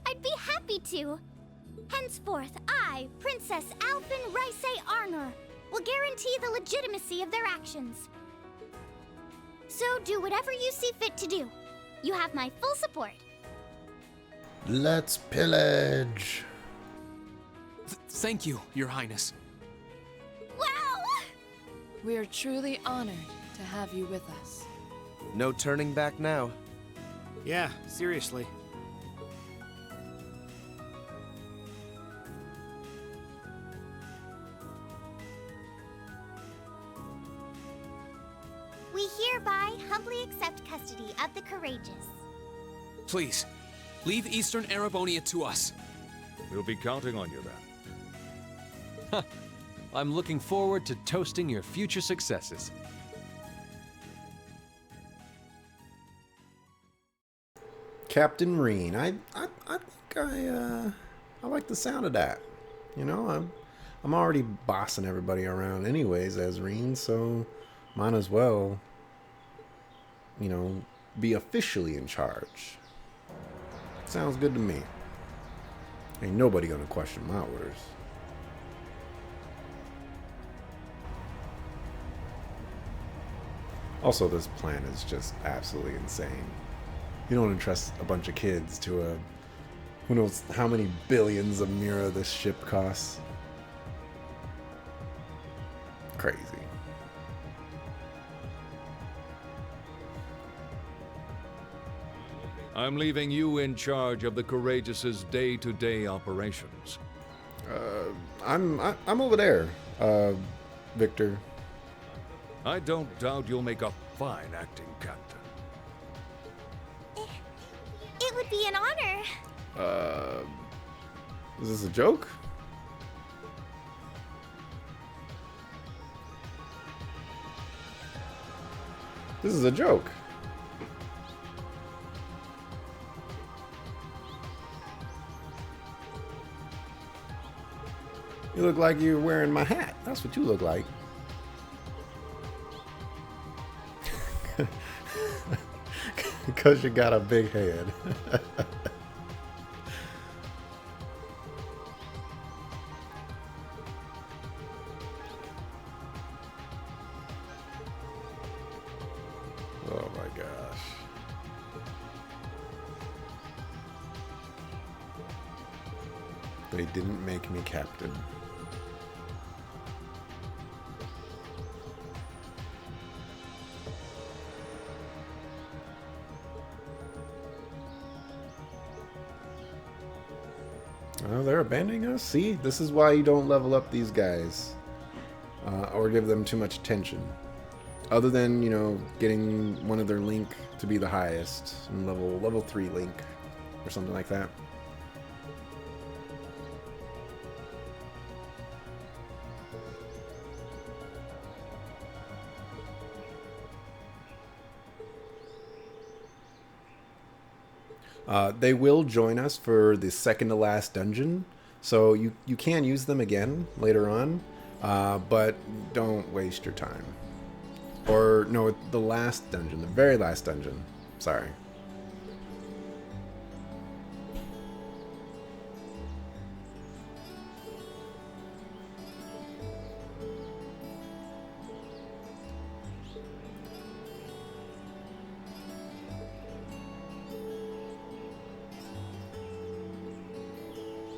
I'd be happy to. Henceforth, I, Princess Alphen Raisay Arnor, will guarantee the legitimacy of their actions. So do whatever you see fit to do. You have my full support. Let's pillage. Thank you, Your Highness. Wow! We are truly honored to have you with us. No turning back now. Yeah, seriously. We hereby humbly accept custody of the courageous. Please, leave Eastern Erebonia to us. We'll be counting on you then. I'm looking forward to toasting your future successes. Captain Reen. I think I like the sound of that. You know, I'm already bossing everybody around anyways as Reen, so might as well, you know, be officially in charge. Sounds good to me. Ain't nobody gonna question my orders. Also, this plan is just absolutely insane. You don't entrust a bunch of kids to a... who knows how many billions of Mira this ship costs. Crazy. I'm leaving you in charge of the Courageous's day-to-day operations. I'm over there, Victor. I don't doubt you'll make a fine acting captain. It would be an honor. Is this a joke? This is a joke. You look like you're wearing my hat. That's what you look like. Because you got a big head. Oh my gosh. They didn't make me captain. Oh, they're abandoning us? See, this is why you don't level up these guys. Or give them too much attention. Other than, you know, getting one of their link to be the highest. And level 3 link. Or something like that. They will join us for the second to last dungeon, so you can use them again later on, but don't waste your time. Or, no, the last dungeon, the very last dungeon. Sorry.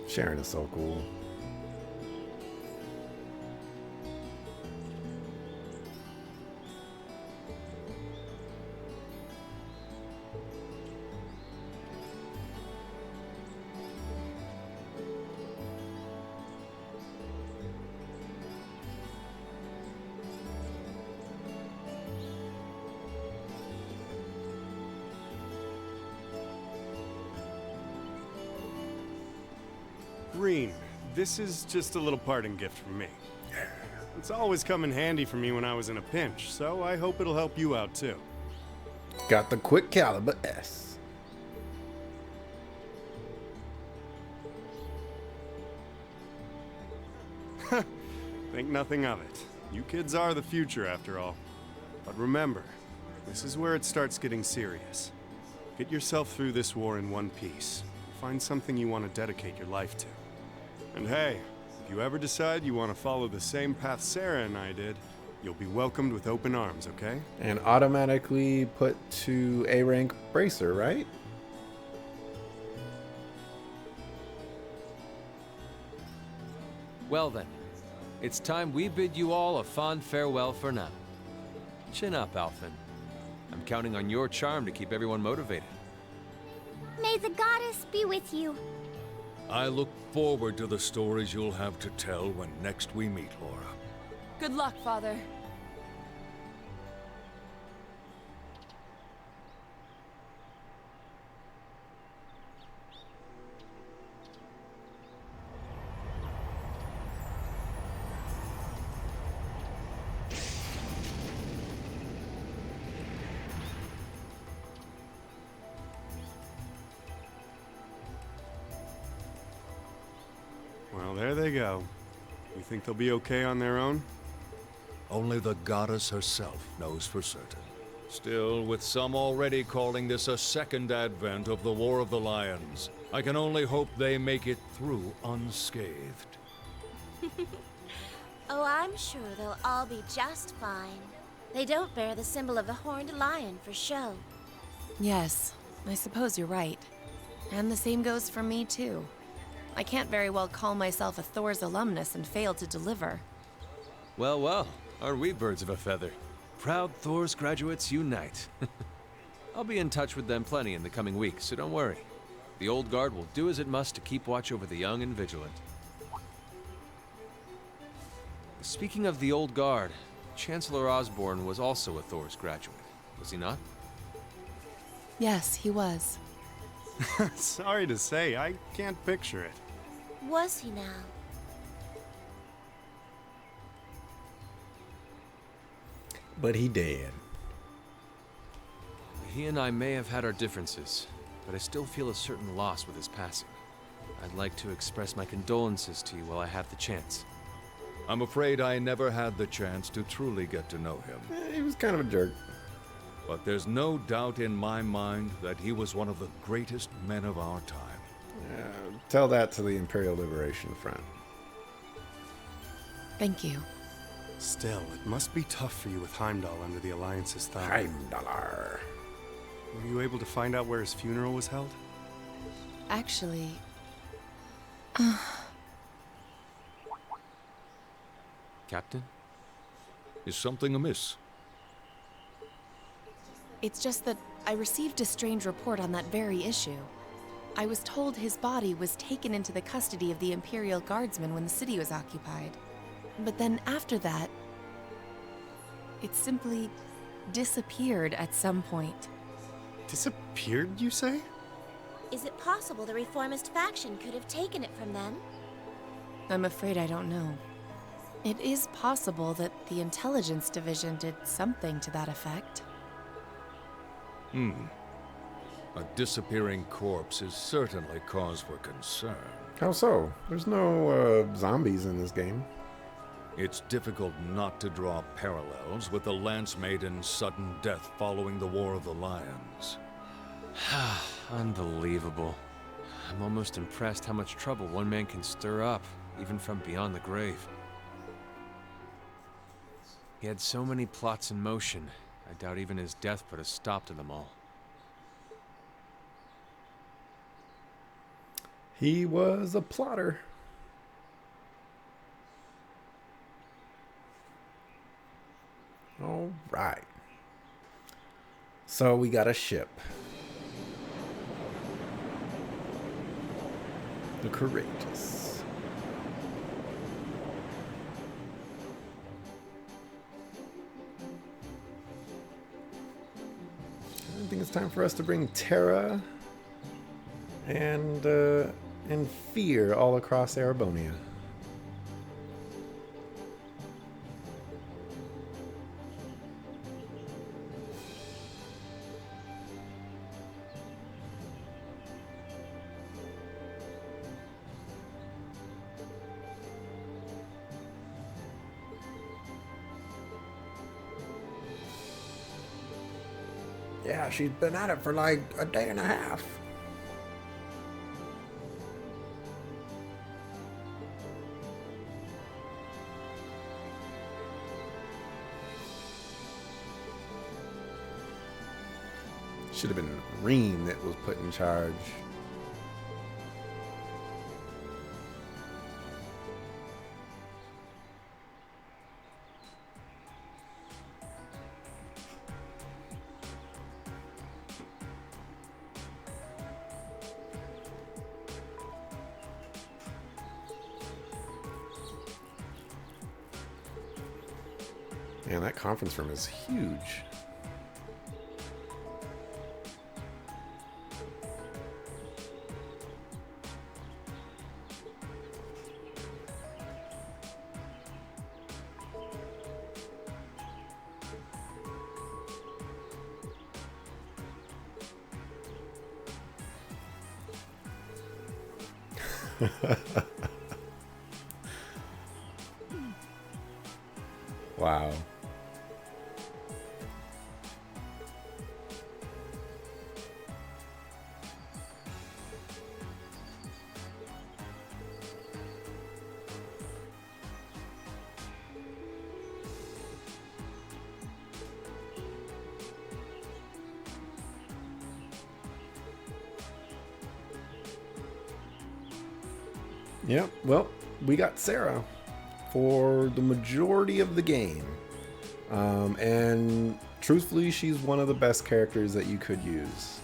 Sharon is so cool. Reen, this is just a little parting gift from me. It's always come in handy for me when I was in a pinch, so I hope it'll help you out too. Got the quick caliber S. Think nothing of it. You kids are the future, after all. But remember, this is where it starts getting serious. Get yourself through this war in one piece. Find something you want to dedicate your life to. And hey, if you ever decide you want to follow the same path Sarah and I did, you'll be welcomed with open arms, okay? And automatically put to A rank bracer, right? Well then, it's time we bid you all a fond farewell for now. Chin up, Alphen. I'm counting on your charm to keep everyone motivated. May the goddess be with you. I look forward to the stories you'll have to tell when next we meet, Laura. Good luck, Father. Well, there they go. You think they'll be okay on their own? Only the goddess herself knows for certain. Still, with some already calling this a second advent of the War of the Lions, I can only hope they make it through unscathed. Oh, I'm sure they'll all be just fine. They don't bear the symbol of the horned lion for show. Yes, I suppose you're right. And the same goes for me, too. I can't very well call myself a Thor's alumnus and fail to deliver. Well, well, aren't we birds of a feather? Proud Thor's graduates unite. I'll be in touch with them plenty in the coming weeks, so don't worry. The Old Guard will do as it must to keep watch over the young and vigilant. Speaking of the Old Guard, Chancellor Osborne was also a Thor's graduate, was he not? Yes, he was. Sorry to say, I can't picture it. Was he now? But he did. He and I may have had our differences, but I still feel a certain loss with his passing. I'd like to express my condolences to you while I have the chance. I'm afraid I never had the chance to truly get to know him. He was kind of a jerk. But there's no doubt in my mind that he was one of the greatest men of our time. Tell that to the Imperial Liberation Front. Thank you. Still, it must be tough for you with Heimdall under the Alliance's thumb. Heimdallar. Were you able to find out where his funeral was held? Actually... Captain? Is something amiss? It's just that I received a strange report on that very issue. I was told his body was taken into the custody of the Imperial Guardsmen when the city was occupied. But then after that, it simply disappeared at some point. Disappeared, you say? Is it possible the Reformist faction could have taken it from them? I'm afraid I don't know. It is possible that the Intelligence Division did something to that effect. A disappearing corpse is certainly cause for concern. How so? There's no zombies in this game. It's difficult not to draw parallels with the Lance Maiden's sudden death following the War of the Lions. Unbelievable. I'm almost impressed how much trouble one man can stir up, even from beyond the grave. He had so many plots in motion, I doubt even his death put a stop to them all. He was a plotter. All right. So we got a ship. The Courageous. I think it's time for us to bring Terra and Fear all across Erebonia. Yeah, she's been at it for like a day and a half. Should have been Rean that was put in charge. Man, that conference room is huge. Wow. Yep, well, we got Sarah for the majority of the game. And truthfully, she's one of the best characters that you could use.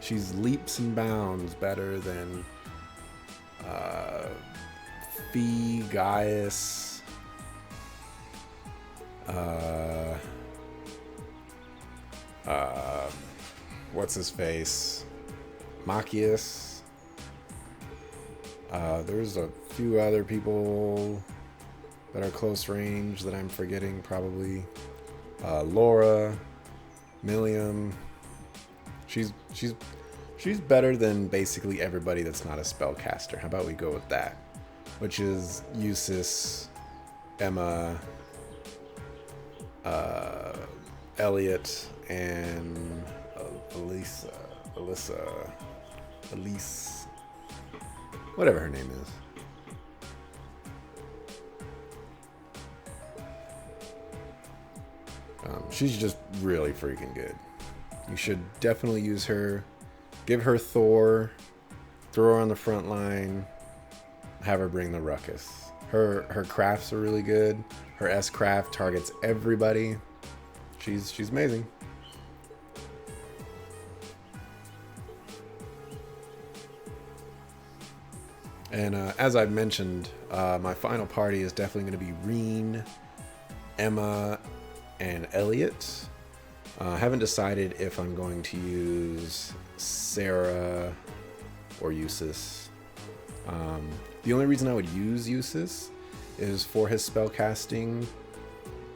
She's leaps and bounds better than Fee, Gaius, what's his face? Machias. There's a few other people that are close range that I'm forgetting probably. Laura, Millium. She's better than basically everybody that's not a spellcaster. How about we go with that? Which is Eustace, Emma, Elliot, and Elise, whatever her name is. She's just really freaking good. You should definitely use her. Give her Thor. Throw her on the front line. Have her bring the ruckus. Her crafts are really good. Her S craft targets everybody. She's amazing. And as I've mentioned, my final party is definitely going to be Rean, Emma, and Elliot. I haven't decided if I'm going to use Sarah or Eustace. The only reason I would use Eustace is for his spellcasting,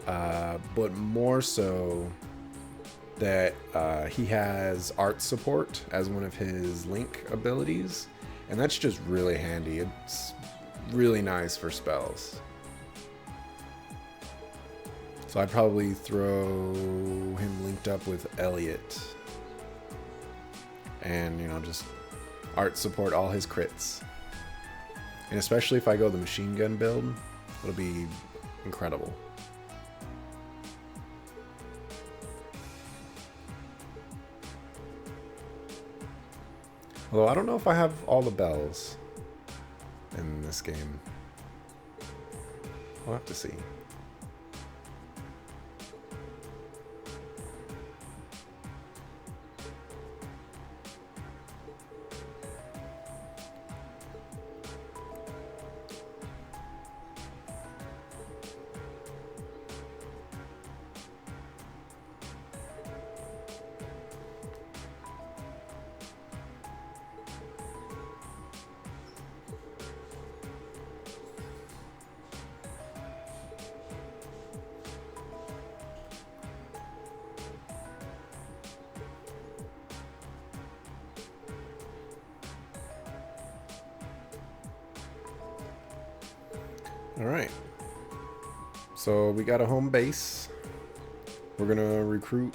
but more so that he has art support as one of his link abilities, and that's just really handy. It's really nice for spells. So I'd probably throw him linked up with Elliot. And, you know, just art support all his crits. And especially if I go the machine gun build, it'll be incredible. Although I don't know if I have all the bells in this game. We'll have to see. All right, so we got a home base. we're gonna recruit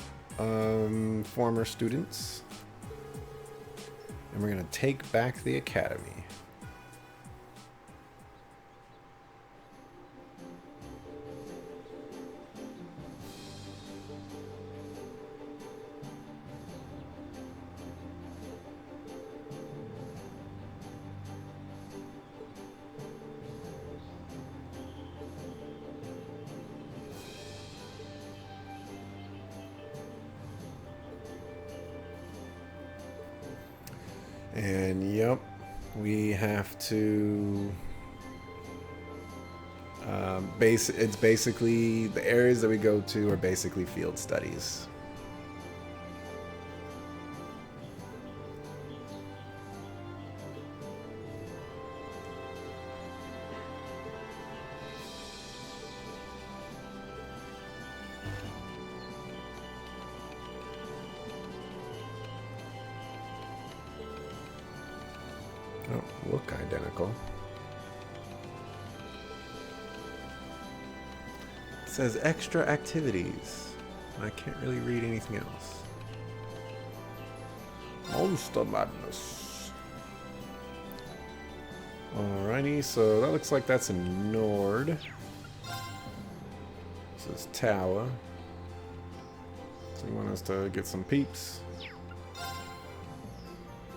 former students, and we're gonna take back the academy. And yep, we have to it's basically the areas that we go to are basically field studies. Oh, look identical. It says extra activities. I can't really read anything else. Monster Madness. Alrighty, so that looks like that's in Nord. This is Tower. So you want us to get some peeps.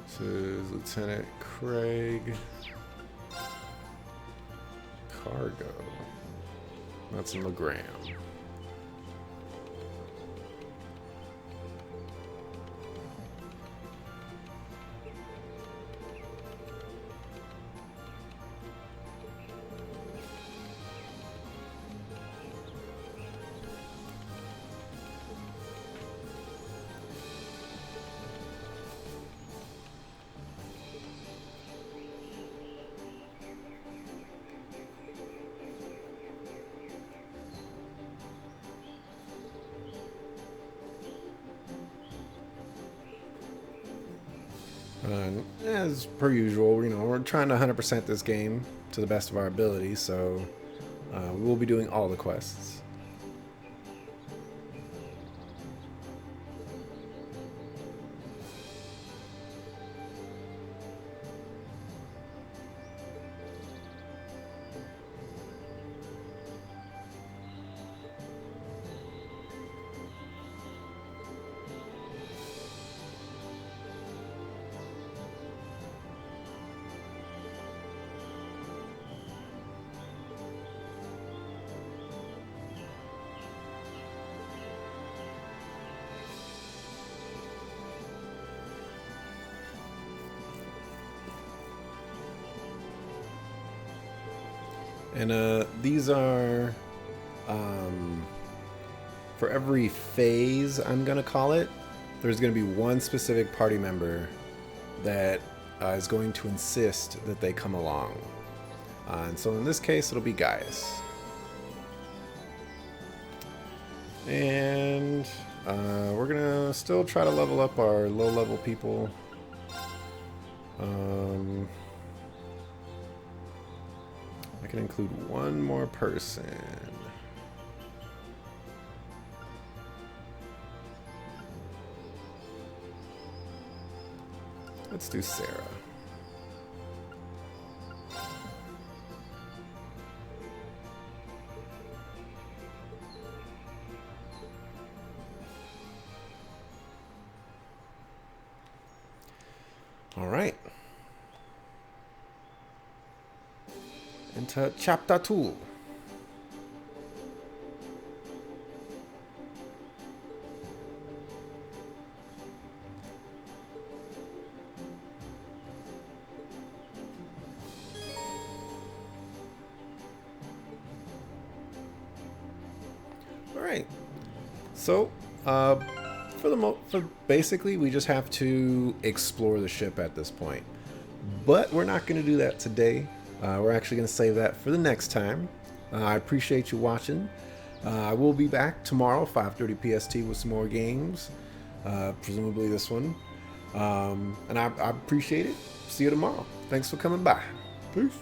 This is Lieutenant Craig. Cargo. That's in Legram. As per usual, you know, we're trying to 100% this game to the best of our ability, so we will be doing all the quests. And these are for every phase, I'm gonna call it, there's gonna be one specific party member that is going to insist that they come along. And so in this case, it'll be Gaius. And we're gonna still try to level up our low-level people. I can include one more person. Let's do Sarah. All right. Into chapter 2. All right. So, for basically, we just have to explore the ship at this point. But we're not going to do that today. We're actually going to save that for the next time. I appreciate you watching. I will be back tomorrow, 5:30 PST, with some more games. Presumably this one. And I appreciate it. See you tomorrow. Thanks for coming by. Peace.